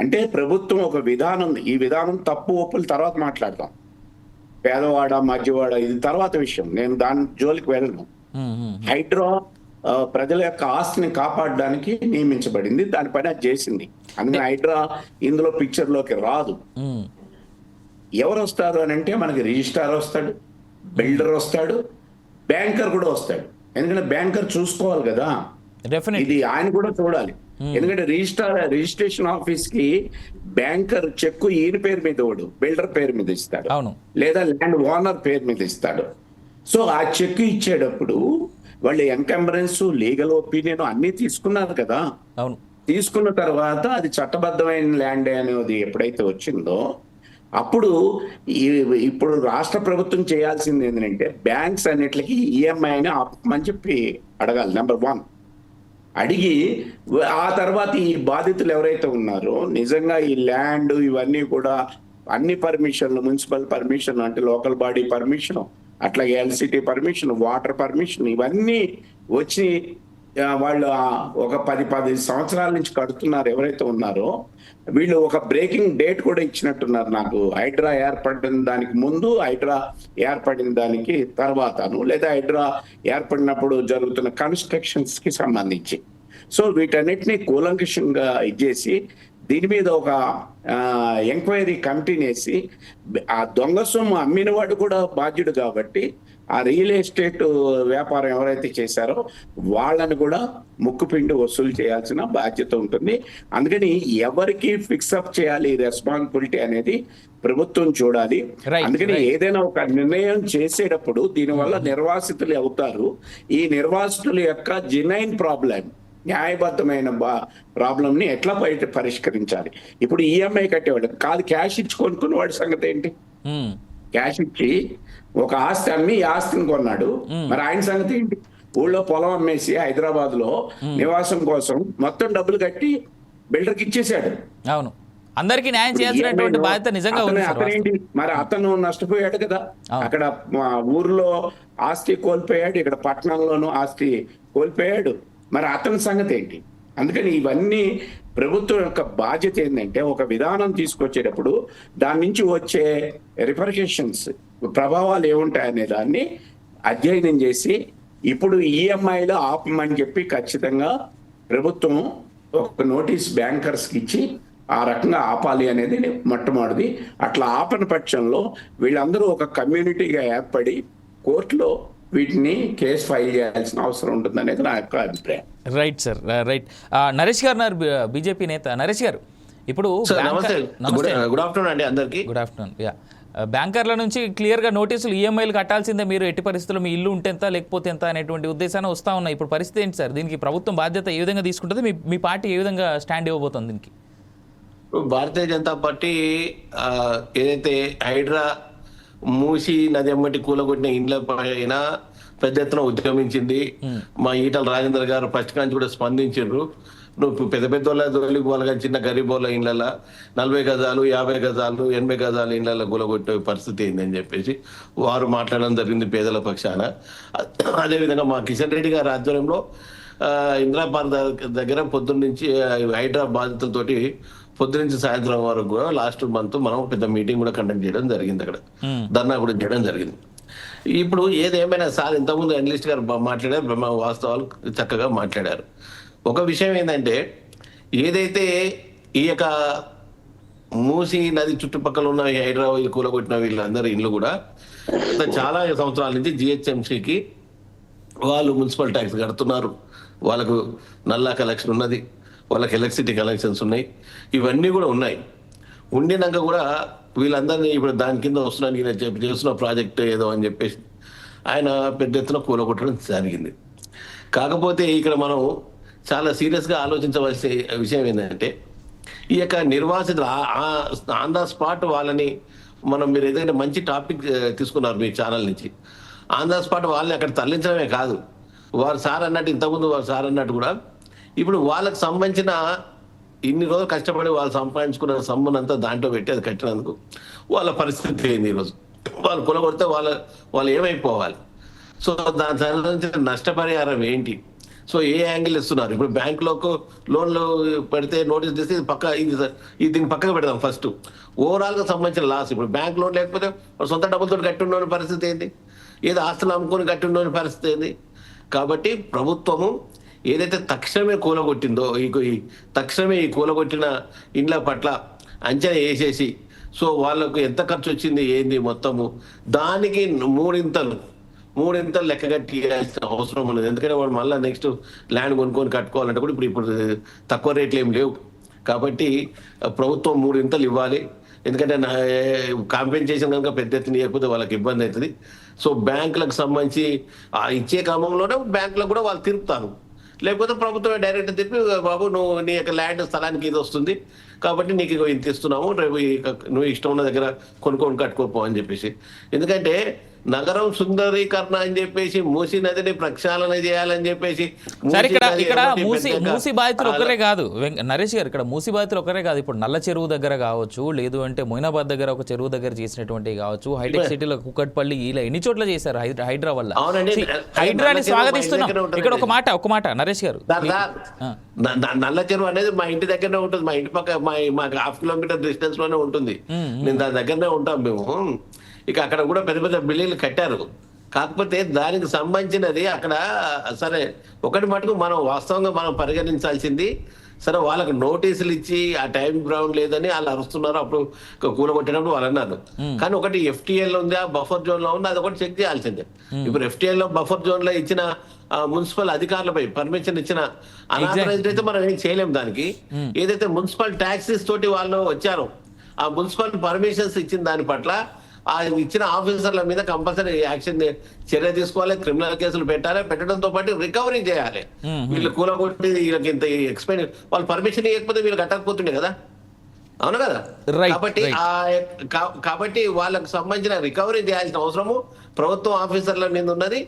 అంటే ప్రభుత్వం ఒక విధానం, ఈ విధానం తప్పు ఒప్పుల తర్వాత మాట్లాడతాం, పేదవాడ మధ్యవాడ ఇది తర్వాత విషయం, నేను దాని జోలికి వెళ్ళను. హైడ్రా ప్రజల యొక్క ఆస్తిని కాపాడడానికి నియమించబడింది, దాని పని అది చేసింది. అందుకని హైడ్రా ఇందులో పిక్చర్ లోకి రాదు. ఎవరు వస్తారు అని అంటే మనకి రిజిస్ట్రార్ వస్తాడు, బిల్డర్ వస్తాడు, బ్యాంకర్ కూడా వస్తాడు. ఎందుకంటే బ్యాంకర్ చూసుకోవాలి కదా, ఇది ఆయన కూడా చూడాలి. ఎందుకంటే రిజిస్ట్రేషన్ ఆఫీస్ కి బ్యాంకర్ చెక్కు ఈయన పేరు మీద ఇవ్వడు, బిల్డర్ పేరు మీద ఇస్తాడు, లేదా ల్యాండ్ ఓనర్ పేరు మీద ఇస్తాడు. సో ఆ చెక్ ఇచ్చేటప్పుడు వాళ్ళు ఎన్కంబరెన్స్, లీగల్ ఒపీనియన్ అన్ని తీసుకున్నారు కదా. తీసుకున్న తర్వాత అది చట్టబద్ధమైన ల్యాండ్ అనేది ఎప్పుడైతే వచ్చిందో అప్పుడు ఇప్పుడు రాష్ట్ర ప్రభుత్వం చేయాల్సింది ఏంటంటే బ్యాంక్స్ అన్నిటికి EMIని ఆపమని చెప్పి అడగాలి, నెంబర్ 1. అడిగి ఆ తర్వాత ఈ బాధితులు ఎవరైతే ఉన్నారో నిజంగా ఈ ల్యాండ్ ఇవన్నీ కూడా అన్ని పర్మిషన్లు, మున్సిపల్ పర్మిషన్ అంటే లోకల్ బాడీ పర్మిషన్, అట్లాగే LCT పర్మిషన్, వాటర్ పర్మిషన్ ఇవన్నీ వచ్చి వాళ్ళు ఒక 10 సంవత్సరాల నుంచి కడుతున్నారు ఎవరైతే ఉన్నారో, వీళ్ళు ఒక బ్రేకింగ్ డేట్ కూడా ఇచ్చినట్టున్నారు నాకు, హైడ్రా ఏర్పడిన దానికి ముందు, హైడ్రా ఏర్పడిన దానికి తర్వాతను, లేదా హైడ్రా ఏర్పడినప్పుడు జరుగుతున్న కన్స్ట్రక్షన్స్ కి సంబంధించి. సో వీటన్నిటిని కూలంకషంగా ఇచ్చేసి దీని మీద ఒక ఎంక్వైరీ కమిటీని వేసి ఆ దొంగ సొమ్ము అమ్మిన వాడు కూడా బాధ్యుడు కాబట్టి ఆ రియల్ ఎస్టేట్ వ్యాపారం ఎవరైతే చేశారో వాళ్ళని కూడా ముక్కుపిండి వసూలు చేయాల్సిన బాధ్యత ఉంటుంది. అందుకని ఎవరికి ఫిక్సప్ చేయాలి రెస్పాన్సిబిలిటీ అనేది ప్రభుత్వం చూడాలి. అందుకని ఏదైనా ఒక నిర్ణయం చేసేటప్పుడు దీనివల్ల నిర్వాసితులు అవుతారు. ఈ నిర్వాసితుల యొక్క జెన్యూన్ ప్రాబ్లం, న్యాయబద్ధమైన ప్రాబ్లం ని ఎట్లా బయట పరిష్కరించాలి. ఇప్పుడు EMI కట్టేవాడు కాదు, క్యాష్ ఇచ్చి కొనుక్కున్న వాడి సంగతి ఏంటి? క్యాష్ ఇచ్చి ఒక ఆస్తి అమ్మి ఈ ఆస్తిని కొన్నాడు, మరి ఆయన సంగతి ఏంటి? ఊళ్ళో పొలం అమ్మేసి హైదరాబాద్ లో నివాసం కోసం మొత్తం డబ్బులు కట్టి బిల్డర్కి ఇచ్చేసాడు. అవును, అందరికీ న్యాయం చేయాల్సినటువంటి బాధ్యత నిజంగా ఉంది సార్. అతనేంటి మరి అతను నష్టపోయాడు కదా, అక్కడ ఊర్లో ఆస్తి కోల్పోయాడు, ఇక్కడ పట్టణంలోనూ ఆస్తి కోల్పోయాడు, మరి అతని సంగతి ఏంటి? అందుకని ఇవన్నీ ప్రభుత్వం యొక్క బాధ్యత ఏంటంటే ఒక విధానం తీసుకొచ్చేటప్పుడు దాని నుంచి వచ్చే రిపర్కేషన్స్, ప్రభావాలు ఏముంటాయనే దాన్ని అధ్యయనం చేసి ఇప్పుడు ఈఎంఐలో ఆపమని చెప్పి ఖచ్చితంగా ప్రభుత్వం ఒక నోటీస్ బ్యాంకర్స్కి ఇచ్చి ఆ రకంగా ఆపాలి అనేది మొట్టమొదటిది. అట్లా ఆపని పక్షంలో వీళ్ళందరూ ఒక కమ్యూనిటీగా ఏర్పడి కోర్టులో వీటిని కేసు ఫైల్ చేయాల్సిన అవసరం ఉంటుందనేది నా యొక్క అభిప్రాయం. Right sir, right. నరేష్ గారు ఉన్నారు, బీజేపీ నేత. నరేష్ గారు, ఇప్పుడు గుడ్ ఆఫ్టర్నూన్ అండి అందరికీ. Good afternoon. యా, బ్యాంకర్ల నుంచి క్లియర్గా నోటీసులు ఈఎంఐలు కట్టాల్సిందే, మీరు ఎట్టి పరిస్థితుల్లో మీ ఇల్లు ఉంటే ఎంత లేకపోతే ఎంత అనేటువంటి ఉద్దేశాన్ని వస్తూ ఉన్నాయి. ఇప్పుడు పరిస్థితి ఏంటి సార్? దీనికి ప్రభుత్వం బాధ్యత ఏ విధంగా తీసుకుంటుంది? మీ పార్టీ ఏ విధంగా స్టాండ్ ఇవ్వబోతుంది దీనికి? భారతీయ జనతా పార్టీ ఏదైతే హైడ్రా మూసి నది ఎమ్మటి కూలగొట్టిన ఇండ్ల పైన పెద్ద ఎత్తున ఉద్యమించింది. మా ఈటల రాజేందర్ గారు ఫస్ట్ కాంచి కూడా స్పందించారు. నువ్వు పెద్ద పెద్ద వాళ్ళ దొరికి వాళ్ళ చిన్న గరీబోళ్ళ ఇళ్ళ 40 గజాలు 50 గజాలు 80 గజాలు ఇళ్ళ కూలగొట్టే పరిస్థితి ఏందని చెప్పేసి వారు మాట్లాడడం జరిగింది పేదల పక్షాన. అదేవిధంగా మా కిషన్ రెడ్డి గారి ఆధ్వర్యంలో ఇందిరా పార్క్ దగ్గర పొద్దున్న నుంచి హైడ్రా బాధితులతోటి పొద్దు నుంచి సాయంత్రం వరకు కూడా లాస్ట్ మంత్ మనం పెద్ద మీటింగ్ కూడా కండక్ట్ చేయడం జరిగింది. అక్కడ ధర్నా కూడా చేయడం జరిగింది. ఇప్పుడు ఏదేమైనా సార్ ఇంతకుముందు అనలిస్ట్ గారు మాట్లాడారు, బ్రహ్మ వాస్తవాలు చక్కగా మాట్లాడారు. ఒక విషయం ఏంటంటే, ఏదైతే ఈ యొక్క మూసి నది చుట్టుపక్కల ఉన్న హైదరాబాద్ కూలగొట్టిన వీళ్ళందరూ ఇల్లు కూడా చాలా సంవత్సరాల నుంచి జిహెచ్ఎంసీకి వాళ్ళు మున్సిపల్ ట్యాక్స్ కడుతున్నారు, వాళ్ళకు నల్లా కలెక్షన్ ఉన్నది, వాళ్ళకి ఎలక్ట్రిసిటీ కలెక్షన్స్ ఉన్నాయి, ఇవన్నీ కూడా ఉన్నాయి. ఉండినాక కూడా వీళ్ళందరినీ ఇప్పుడు దాని కింద వస్తున్నానికి చేస్తున్న ప్రాజెక్ట్ ఏదో అని చెప్పేసి ఆయన పెద్ద ఎత్తున కూలగొట్టడం జరిగింది. కాకపోతే ఇక్కడ మనం చాలా సీరియస్గా ఆలోచించవలసిన విషయం ఏంటంటే, ఈ యొక్క నిర్వాసితులు ఆన్ ద స్పాట్ వాళ్ళని మీరు ఏదైనా మంచి టాపిక్ తీసుకున్నారు మీ ఛానల్ నుంచి, ఆన్ ద స్పాట్ వాళ్ళని అక్కడ తరలించడమే కాదు, వారు సార్ అన్నట్టు ఇంతకుముందు వారు సార్ అన్నట్టు కూడా ఇప్పుడు వాళ్ళకి సంబంధించిన ఇన్ని రోజులు కష్టపడి వాళ్ళు సంపాదించుకున్న సొమ్మునంతా దాంట్లో పెట్టి అది కట్టినందుకు వాళ్ళ పరిస్థితి ఏంది? ఈరోజు వాళ్ళు కొలగొడితే వాళ్ళు ఏమైపోవాలి? సో దాని సంబంధించిన నష్టపరిహారం ఏంటి? సో ఏ యాంగిల్ ఇస్తున్నారు? ఇప్పుడు బ్యాంకులోకి లోన్లు పెడితే నోటీస్ తీస్తే ఇది దీన్ని పక్కకు పెడదాం. ఫస్ట్ ఓవరాల్గా సంబంధించిన లాస్. ఇప్పుడు బ్యాంక్ లోన్ లేకపోతే సొంత డబ్బులతో కట్టి ఉన్న పరిస్థితి ఏంటి? ఏదో ఆస్తులు అమ్ముకొని కట్టి ఉన్న పరిస్థితి ఏంది? కాబట్టి ప్రభుత్వము ఏదైతే తక్షణమే కూలగొట్టిందో తక్షణమే ఈ కూలగొట్టిన ఇండ్ల పట్ల అంచనా వేసేసి, సో వాళ్ళకు ఎంత ఖర్చు వచ్చింది ఏంది మొత్తము దానికి మూడింతలు లెక్కగట్టి అవసరం ఉన్నది. ఎందుకంటే వాడు మళ్ళీ నెక్స్ట్ ల్యాండ్ కొనుక్కొని కట్టుకోవాలంటే కూడా ఇప్పుడు తక్కువ రేట్లు ఏం లేవు. కాబట్టి ప్రభుత్వం 3 ఇంతలు ఇవ్వాలి. ఎందుకంటే కాంపెన్సేషన్ కనుక పెద్ద ఎత్తున ఇవ్వకపోతే వాళ్ళకి ఇబ్బంది అవుతుంది. సో బ్యాంకులకు సంబంధించి ఇచ్చే క్రమంలోనే బ్యాంకులకు కూడా వాళ్ళు తిరుపుతారు. లేకపోతే ప్రభుత్వమే డైరెక్ట్ తిప్పి, బాబు నువ్వు నీ యొక్క ల్యాండ్ స్థలానికి ఇది వస్తుంది కాబట్టి నీకు ఇంత ఇస్తున్నాము, రేపు నువ్వు ఇష్టం ఉన్న దగ్గర కొనుక్కొని కట్టుకోపో అని చెప్పేసి. ఎందుకంటే నగరం సుందరీకరణ అని చెప్పేసి మూసీ నదిని ప్రక్షాళన చేయాలని చెప్పేసి ఇక్కడ మూసీ బాధితులు ఒకరే కాదు నరేష్ గారు, ఇక్కడ మూసీ బాధితులు ఒకరే కాదు. ఇప్పుడు నల్ల చెరువు దగ్గర కావచ్చు, లేదు అంటే మొయినాబాద్ దగ్గర ఒక చెరువు దగ్గర చేసినటువంటి కావచ్చు, హైటెక్ సిటీలో కుక్కట్పల్లి, ఇలా ఎన్ని చోట్ల చేశారు హైడ్రా వల్ల. హైడ్రాని స్వాగతిస్తున్నాం. ఇక్కడ ఒక మాట నరేష్ గారు, నల్ల చెరువు అనేది మా ఇంటి దగ్గరనే ఉంటుంది, మా ఇంటి పక్క మాకు 1/2 కిలోమీటర్ డిస్టెన్స్ లోనే ఉంటుంది. నేను దాని దగ్గరనే ఉంటాం మేము. ఇక అక్కడ కూడా పెద్ద పెద్ద బిల్డింగ్లు కట్టారు. కాకపోతే దానికి సంబంధించినది అక్కడ సరే ఒకటి మటుకు మనం వాస్తవంగా మనం పరిగణించాల్సింది, సరే వాళ్ళకి నోటీసులు ఇచ్చి ఆ టైం గ్రౌండ్ లేదని వాళ్ళు అరుస్తున్నారు. అప్పుడు కూలగొట్టినప్పుడు వాళ్ళు అన్నారు. కానీ ఒకటి FTL ఉంది, ఆ బఫర్ జోన్ లో ఉంది, అది ఒకటి చెక్ చేయాల్సిందే. ఇప్పుడు FTL లో బఫర్ జోన్ లో ఇచ్చిన మున్సిపల్ అధికారులపై పర్మిషన్ ఇచ్చిన అనాథరైజ్డ్ అయితే మనం ఏం చేయలేము. దానికి ఏదైతే మున్సిపల్ ట్యాక్సెస్ తోటి వాళ్ళు వచ్చారో ఆ మున్సిపల్ పర్మిషన్స్ ఇచ్చిన దాని పట్ల ఆ ఇచ్చిన ఆఫీసర్ల మీద కంపల్సరీ చర్య తీసుకోవాలి, క్రిమినల్ కేసులు పెట్టడంతో పాటు రికవరీ చేయాలి. వీళ్ళు కూలగొట్టి వీళ్ళకి ఇంత ఎక్స్పెండ్ వాళ్ళు పర్మిషన్ ఇవ్వకపోతే వీళ్ళు కట్టకపోతుండే కదా. అవును కదా. Right, కాబట్టి right. కాబట్టి వాళ్ళకు సంబంధించిన రికవరీ చేయాల్సిన అవసరము ప్రభుత్వం ఆఫీసర్ల మీద ఉన్నది.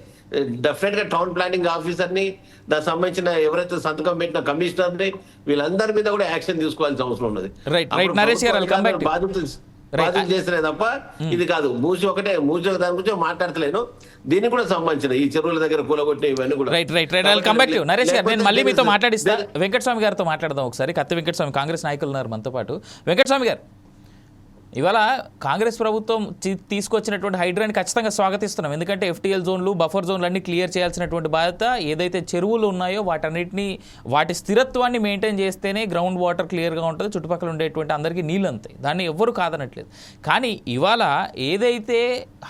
డెఫినెట్ గా టౌన్ ప్లానింగ్ ఆఫీసర్ ని, దానికి సంబంధించిన ఎవరైతే సంతకం పెట్టిన కమిషనర్ ని, వీళ్ళందరి మీద కూడా యాక్షన్ తీసుకోవాల్సిన అవసరం ఉన్నది. Right, right. నరేష్ గారు, I'll come back to you. బాధ్యత చేసినే తప్ప ఇది కాదు. మూసి దాని గురించి మాట్లాడతలేను. దీనికి కూడా సంబంధించిన ఈ చెరువుల దగ్గర కూలగొట్టిన ఇవన్నీ కూడా right I'll come back to you. Naresh గారు, నేను మళ్ళీ మీతో మాట్లాడిస్తా. వెంకటస్వామి గారితో మాట్లాడదాం ఒకసారి. కత్తి వెంకటస్వామి, కాంగ్రెస్ నాయకులు ఉన్నారు మనతో పాటు. వెంకటస్వామి గారు, ఇవాళ కాంగ్రెస్ ప్రభుత్వం తీసుకొచ్చినటువంటి హైడ్రాని ఖచ్చితంగా స్వాగతిస్తున్నాం. ఎందుకంటే FTL జోన్లు, బఫర్ జోన్లు అన్ని క్లియర్ చేయాల్సినటువంటి బాధ్యత, ఏదైతే చెరువులు ఉన్నాయో వాటన్నిటిని, వాటి స్థిరత్వాన్ని మెయింటైన్ చేస్తేనే గ్రౌండ్ వాటర్ క్లియర్గా ఉంటుంది, చుట్టుపక్కల ఉండేటువంటి అందరికీ నీళ్ళు అంతాయి. దాన్ని ఎవ్వరూ కాదనట్లేదు. కానీ ఇవాళ ఏదైతే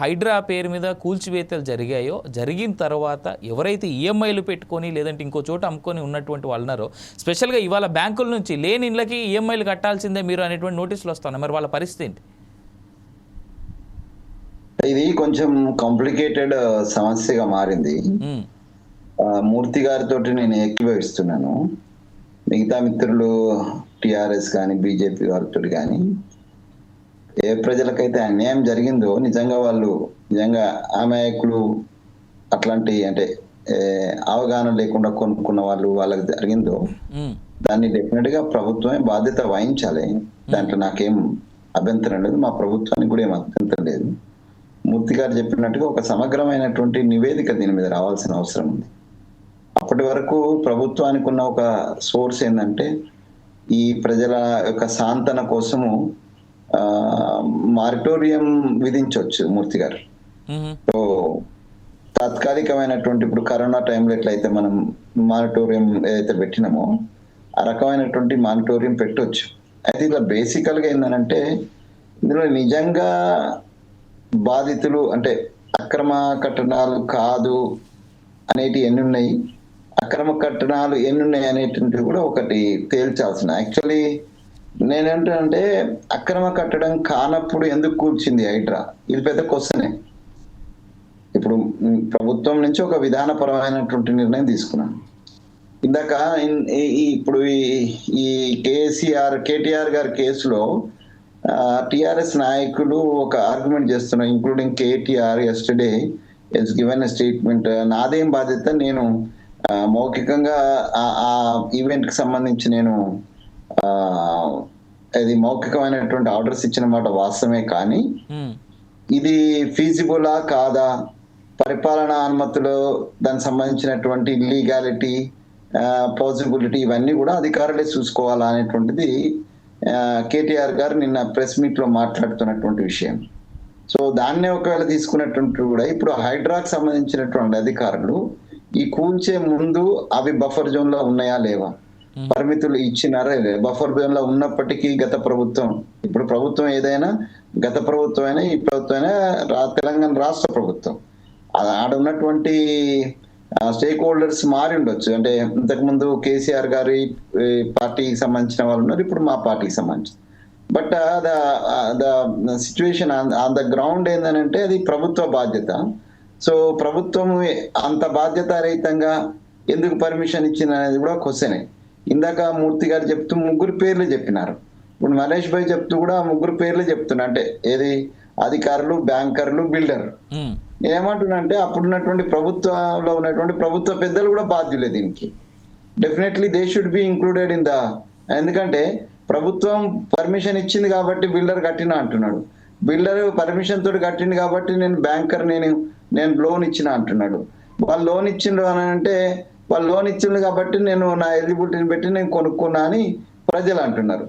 హైడ్రా పేరు మీద కూల్చివేతలు జరిగాయో, జరిగిన తర్వాత ఎవరైతే EMIలు పెట్టుకొని లేదంటే ఇంకో చోట అమ్ముకొని ఉన్నటువంటి వాళ్ళు ఉన్నారో, స్పెషల్గా ఇవాళ బ్యాంకుల నుంచి లేని ఇళ్ళకి EMIలు కట్టాల్సిందే మీరు అనేటువంటి నోటీసులు వస్తున్నాయి. మరి వాళ్ళ పరిస్థితి ఏంటి? ఇది కొంచెం కాంప్లికేటెడ్ సమస్యగా మారింది. మూర్తి గారితో నేను ఏకీభవిస్తున్నాను. మిగతా మిత్రులు TRS కానీ BJP వారితో కానీ, ఏ ప్రజలకైతే అన్యాయం జరిగిందో నిజంగా వాళ్ళు నిజంగా అమాయకులు, అట్లాంటి అంటే అవగాహన లేకుండా కొనుక్కున్న వాళ్ళకి జరిగిందో దాన్ని డెఫినెట్ గా ప్రభుత్వమే బాధ్యత వహించాలి. దాంట్లో నాకేం అభ్యంతరం లేదు, మా ప్రభుత్వానికి కూడా ఏం అభ్యంతరం లేదు. మూర్తి గారు చెప్పినట్టుగా ఒక సమగ్రమైనటువంటి నివేదిక దీని మీద రావాల్సిన అవసరం ఉంది. అప్పటి వరకు ప్రభుత్వానికి ఉన్న ఒక సోర్స్ ఏంటంటే ఈ ప్రజల యొక్క సాంతన కోసము మారిటోరియం విధించవచ్చు మూర్తి గారు. సో తాత్కాలికమైనటువంటి, ఇప్పుడు కరోనా టైంలో ఎట్లయితే మనం మానిటోరియం ఏదైతే పెట్టినామో ఆ రకమైనటువంటి మానిటోరియం పెట్టవచ్చు. అయితే ఇలా బేసికల్ గా ఏంటంటే ఇందులో నిజంగా బాధితులు అంటే అక్రమ కట్టడాలు కాదు అనేటి ఎన్ని ఉన్నాయి, అక్రమ కట్టడాలు ఎన్ని ఉన్నాయి అనేటువంటివి కూడా ఒకటి తేల్చాల్సిన. యాక్చువల్లీ నేనేంటంటే అక్రమ కట్టడం కానప్పుడు ఎందుకు కూర్చింది హైడ్రా, ఇది పెద్ద క్వశ్చనే. ఇప్పుడు ప్రభుత్వం నుంచి ఒక విధానపరమైనటువంటి నిర్ణయం తీసుకున్నాను. ఇందాక ఇప్పుడు ఈ KTR గారి కేసులో TRS నాయకులు ఒక ఆర్గ్యుమెంట్ చేస్తున్నారు, including KTR yesterday has given a statement. నాదేం బాధ్యత, నేను మౌఖికంగా ఆ ఈవెంట్ కి సంబంధించి నేను అది మౌఖికమైనటువంటి ఆర్డర్స్ ఇచ్చిన మాట వాస్తవమే, కానీ ఇది ఫీజిబులా కాదా, పరిపాలనా అనుమతులు దానికి సంబంధించినటువంటి లీగాలిటీ, పాసిబిలిటీ ఇవన్నీ కూడా అధికారులే చూసుకోవాలా అనేటువంటిది KTR గారు నిన్న ప్రెస్ మీట్ లో మాట్లాడుతున్నటువంటి విషయం. సో దాన్నే ఒకవేళ తీసుకున్నటువంటి కూడా ఇప్పుడు హైడ్రాకి సంబంధించినటువంటి అధికారులు ఈ కూల్చే ముందు అవి బఫర్ జోన్ లో ఉన్నాయా లేవా, పరిమితులు ఇచ్చినారా లేదా, బఫర్ జోన్ లో ఉన్నప్పటికీ గత ప్రభుత్వం, ఇప్పుడు ప్రభుత్వం ఏదైనా గత ప్రభుత్వం అయినా ఈ ప్రభుత్వం అయినా తెలంగాణ రాష్ట్ర ప్రభుత్వం, ఆడ ఉన్నటువంటి స్టేక్ హోల్డర్స్ మారి ఉండొచ్చు. అంటే ఇంతకుముందు KCR గారి పార్టీకి సంబంధించిన వాళ్ళు ఉన్నారు, ఇప్పుడు మా పార్టీకి సంబంధించి. But the situation on the ground ఏంటంటే అది ప్రభుత్వ బాధ్యత. సో ప్రభుత్వం అంత బాధ్యతారహితంగా ఎందుకు పర్మిషన్ ఇచ్చింది అనేది కూడా క్వశ్చనే. ఇందాక మూర్తి గారు చెప్తూ 3 పేర్లు చెప్పినారు, ఇప్పుడు మహేష్ భాయ్ చెప్తూ కూడా 3 పేర్లు చెప్తున్నా. అంటే ఏది అధికారులు, బ్యాంకర్లు, బిల్డర్. నేనేమంటున్నా అంటే అప్పుడున్నటువంటి ప్రభుత్వంలో ఉన్నటువంటి ప్రభుత్వ పెద్దలు కూడా బాధ్యులే దీనికి. Definitely they should be included in the, ఎందుకంటే ప్రభుత్వం పర్మిషన్ ఇచ్చింది కాబట్టి బిల్డర్ కట్టినా అంటున్నాడు, బిల్డర్ పర్మిషన్ తోటి కట్టింది కాబట్టి నేను బ్యాంకర్ నేను లోన్ ఇచ్చిన అంటున్నాడు. వాళ్ళు లోన్ ఇచ్చిండ్రు అని అంటే వాళ్ళు లోన్ ఇచ్చిండ్రు కాబట్టి నేను నా ఎలిజిబిలిటీని పెట్టి నేను కొనుక్కున్నా అని ప్రజలు అంటున్నారు.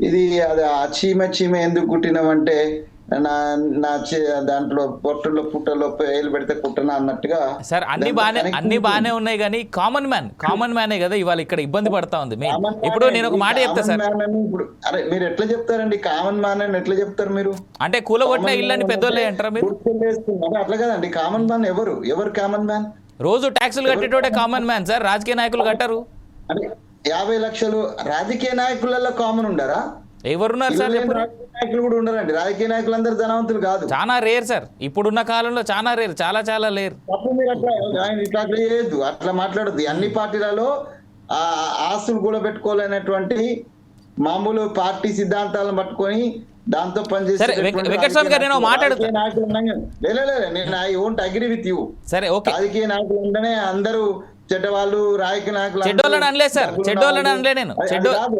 ఇది అది ఆ చీమ ఎందుకు కుట్టినామంటే దాంట్లో పొట్టలో పుట్టలో ఏలు పెడితే కుట్టనా అన్నట్టుగా. సార్ అన్ని బానే ఉన్నాయి కానీ కామన్ మ్యానే కదా ఇవాళ ఇక్కడ ఇబ్బంది పడతా ఉంది. ఇప్పుడు నేను ఒక మాట చెప్తా సార్, అరే మీరు ఎట్లా చెప్తారండి కామన్ మ్యాన్ అని ఎట్లా చెప్తారు మీరు? అంటే కూలగొట్టిన ఇల్లు అని పెద్దోళ్ళే అంటారా మీరు? అట్లా కదండి, కామన్ మ్యాన్ ఎవరు కామన్ మ్యాన్? రోజు ట్యాక్సులు కట్టేటోడే కామన్ మ్యాన్ సార్, రాజకీయ నాయకులు కట్టారు. అంటే 50 లక్షలు రాజకీయ నాయకులలో కామన్ ఉండరా? ఎవరున్నారు సార్? నాయకులు కూడా ఉండరండి, రాజకీయ నాయకులు అందరు ధనవంతులు కాదు. చాలా రేర్ సార్, ఇప్పుడున్న కాలంలో చాలా రేర్, చాలా లేరు. మీరు అట్లా చేయొద్దు, అట్లా మాట్లాడద్దు. అన్ని పార్టీలలో ఆస్తులు కూడా పెట్టుకోలేనటువంటి మామూలు పార్టీ సిద్ధాంతాలను పట్టుకొని దాంతో సరే, వెంకటస్వామి గారు, నేను మాట్లాడుతా. నేను I won't agree with you. సరే, ఓకే. రాజకీయ నాయకులు ఉంటేనే అందరూ చెడ్డవాళ్ళు, రాజకీయ నాయకులు చెడ్డోళ్ళని అనలేదు సార్, చెడ్డోళ్ళని అనలే నేను.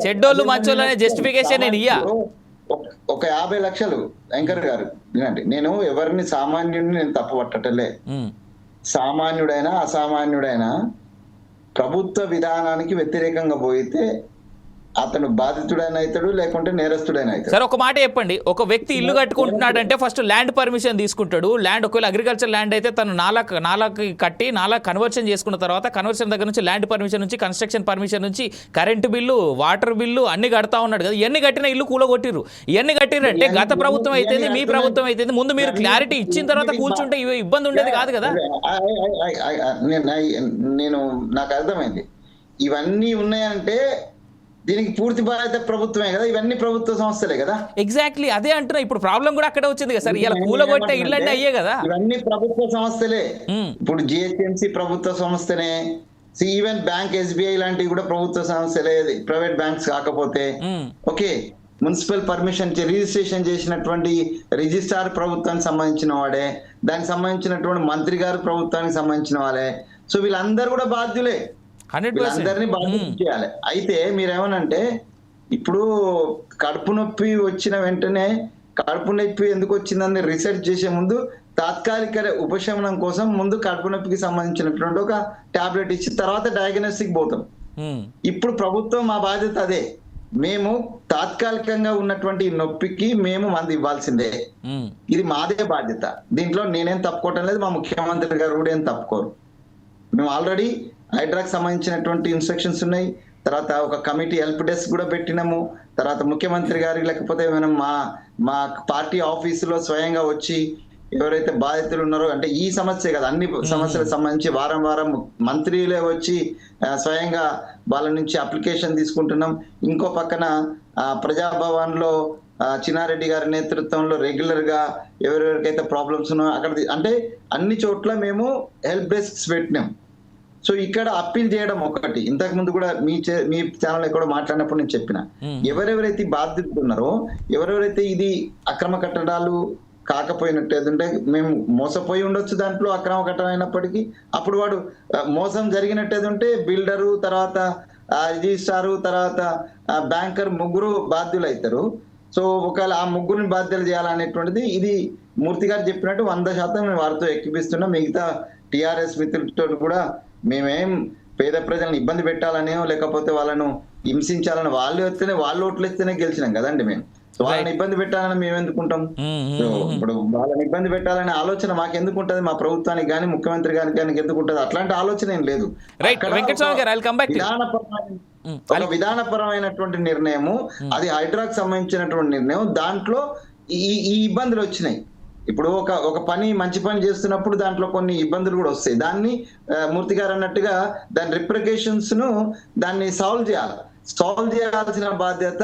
చెడ్డోళ్ళు మంచోళ్ళు అనే జస్టిఫికేషన్ నేను ఇయ్యా. ఒక 50 లక్షలు వెంకర్ గారు వినండి, నేను ఎవరిని సామాన్యుడిని నేను తప్పు పట్టటలే. సామాన్యుడైనా అసామాన్యుడైనా ప్రభుత్వ విధానానికి వ్యతిరేకంగా పోయితే అతను బాధితుడైన అవుతాడు, లేకుంటే నేరస్తుడైన అవుతాడు. సార్, ఒక మాట చెప్పండి. ఒక వ్యక్తి ఇల్లు కట్టుకుంటున్నాడంటే ఫస్ట్ ల్యాండ్ పర్మిషన్ తీసుకుంటాడు. ల్యాండ్ ఒకవేళ అగ్రికల్చర్ ల్యాండ్ అయితే తను నాలాకి కట్టి కన్వర్షన్ చేసుకున్న తర్వాత కన్వర్షన్ దగ్గర నుంచి ల్యాండ్ పర్మిషన్ నుంచి కన్స్ట్రక్షన్ పర్మిషన్ నుంచి కరెంటు బిల్లు, వాటర్ బిల్లు అన్ని కడతా ఉన్నాడు కదా. ఇవన్నీ కట్టిన ఇల్లు కూలగొట్టిర్రు. ఇవన్నీ కట్టిరంటే గత ప్రభుత్వం అయితే మీ ప్రభుత్వం అయితే ముందు మీరు క్లారిటీ ఇచ్చిన తర్వాత కూర్చుంటే ఇబ్బంది ఉండేది కాదు కదా. నేను నాకు అర్థమైంది. ఇవన్నీ ఉన్నాయంటే దీనికి పూర్తి బాధ్యత ప్రభుత్వమే కదా, ఇవన్నీ ప్రభుత్వ సంస్థలే కదా. ఎగ్జాక్ట్లీ అదే అంటున్నా. ఇప్పుడు ప్రాబ్లం కూడా అక్కడే వచ్చింది కదా సార్. ఇలా కూలగొట్టే ఇల్లు అంటే అయ్యే కదా. ఇవన్నీ ప్రభుత్వ సంస్థలే. ఇప్పుడు జిహెచ్ఎంసీ ప్రభుత్వ సంస్థనే, ఈవెన్ బ్యాంక్ ఎస్బీఐ లాంటివి కూడా ప్రభుత్వ సంస్థలే, ప్రైవేట్ బ్యాంక్స్ కాకపోతే. ఓకే, మున్సిపల్ పర్మిషన్ రిజిస్ట్రేషన్ చేసినటువంటి రిజిస్ట్రార్ ప్రభుత్వానికి సంబంధించిన వాడే, దానికి సంబంధించినటువంటి మంత్రి గారు ప్రభుత్వానికి సంబంధించిన వాళ్ళే. సో వీళ్ళందరూ కూడా బాధ్యులే, వీళ్ళందరినీ బాధ్యత చేయాలి. అయితే మీరేమనంటే ఇప్పుడు కడుపు నొప్పి వచ్చిన వెంటనే కడుపు నొప్పి ఎందుకు వచ్చిందని రీసెర్చ్ చేసే ముందు తాత్కాలిక ఉపశమనం కోసం ముందు కడుపు నొప్పికి సంబంధించినటువంటి ఒక టాబ్లెట్ ఇచ్చి తర్వాత డయాగ్నోస్టిక్ పోతాం. ఇప్పుడు ప్రభుత్వం మా బాధ్యత అదే. మేము తాత్కాలికంగా ఉన్నటువంటి నొప్పికి మేము మందు ఇవ్వాల్సిందే. ఇది మాదే బాధ్యత. దీంట్లో నేనేం తప్పుకోవటం లేదు, మా ముఖ్యమంత్రి గారు కూడా ఏం తప్పుకోరు. మేము ఆల్రెడీ హైడ్రాకి సంబంధించినటువంటి ఇన్స్ట్రక్షన్స్ ఉన్నాయి. తర్వాత ఒక కమిటీ హెల్ప్ డెస్క్ కూడా పెట్టినాము. తర్వాత ముఖ్యమంత్రి గారికి లేకపోతే మనం మా పార్టీ ఆఫీసులో స్వయంగా వచ్చి ఎవరైతే బాధితులు ఉన్నారో, అంటే ఈ సమస్య కదా, అన్ని సమస్యలకు సంబంధించి వారం వారం మంత్రులే వచ్చి స్వయంగా వాళ్ళ నుంచి అప్లికేషన్ తీసుకుంటున్నాం. ఇంకో పక్కన ప్రజాభవన్ లో చిన్నారెడ్డి గారి నేతృత్వంలో రెగ్యులర్ గా ఎవరెవరికైతే ప్రాబ్లమ్స్ ఉన్నాయో అక్కడ, అంటే అన్ని చోట్ల మేము హెల్ప్ డెస్క్స్ పెట్టినాం. సో ఇక్కడ అప్పీల్ చేయడం ఒకటి. ఇంతకు ముందు కూడా మీ ఛానల్ కూడా మాట్లాడినప్పుడు నేను చెప్పిన, ఎవరెవరైతే బాధితులు ఉన్నారో, ఎవరెవరైతే ఇది అక్రమ కట్టడాలు కాకపోయినట్టు ఏదంటే మేము మోసపోయి ఉండొచ్చు, దాంట్లో అక్రమ కట్టడం అయినప్పటికీ అప్పుడు వాడు మోసం జరిగినట్టు ఏదంటే బిల్డరు, తర్వాత రిజిస్ట్రారు, తర్వాత బ్యాంకర్ ముగ్గురు బాధ్యులు అవుతారు. సో ఒకవేళ ఆ ముగ్గురిని బాధ్యతలు చేయాలనేటువంటిది ఇది మూర్తి గారు చెప్పినట్టు 100% మేము వారితో ఎక్కిపిస్తున్నాం. మిగతా టిఆర్ఎస్ మిత్రులతో కూడా మేమేం పేద ప్రజలను ఇబ్బంది పెట్టాలనేో లేకపోతే వాళ్ళను హింసించాలని వాళ్ళు ఓట్లు ఇస్తేనే గెలిచినాం కదండి మేము. సో వాళ్ళని ఇబ్బంది పెట్టాలని మేము ఎందుకుంటాం? సో ఇప్పుడు వాళ్ళని ఇబ్బంది పెట్టాలనే ఆలోచన మాకు ఎందుకు ఉంటుంది? మా ప్రభుత్వానికి కానీ ముఖ్యమంత్రి గారికి కానీ ఎందుకు ఉంటుంది? అట్లాంటి ఆలోచన ఏం లేదు. విధానపరమైనటువంటి నిర్ణయము, అది హైడ్రాకి సంబంధించినటువంటి నిర్ణయం. దాంట్లో ఈ ఇబ్బందులు వచ్చినాయి. ఇప్పుడు ఒక పని మంచి పని చేస్తున్నప్పుడు దాంట్లో కొన్ని ఇబ్బందులు కూడా వస్తాయి. దాన్ని మూర్తి గారు అన్నట్టుగా దాని రిప్రికేషన్స్ ను దాన్ని సాల్వ్ చేయాల్సిన బాధ్యత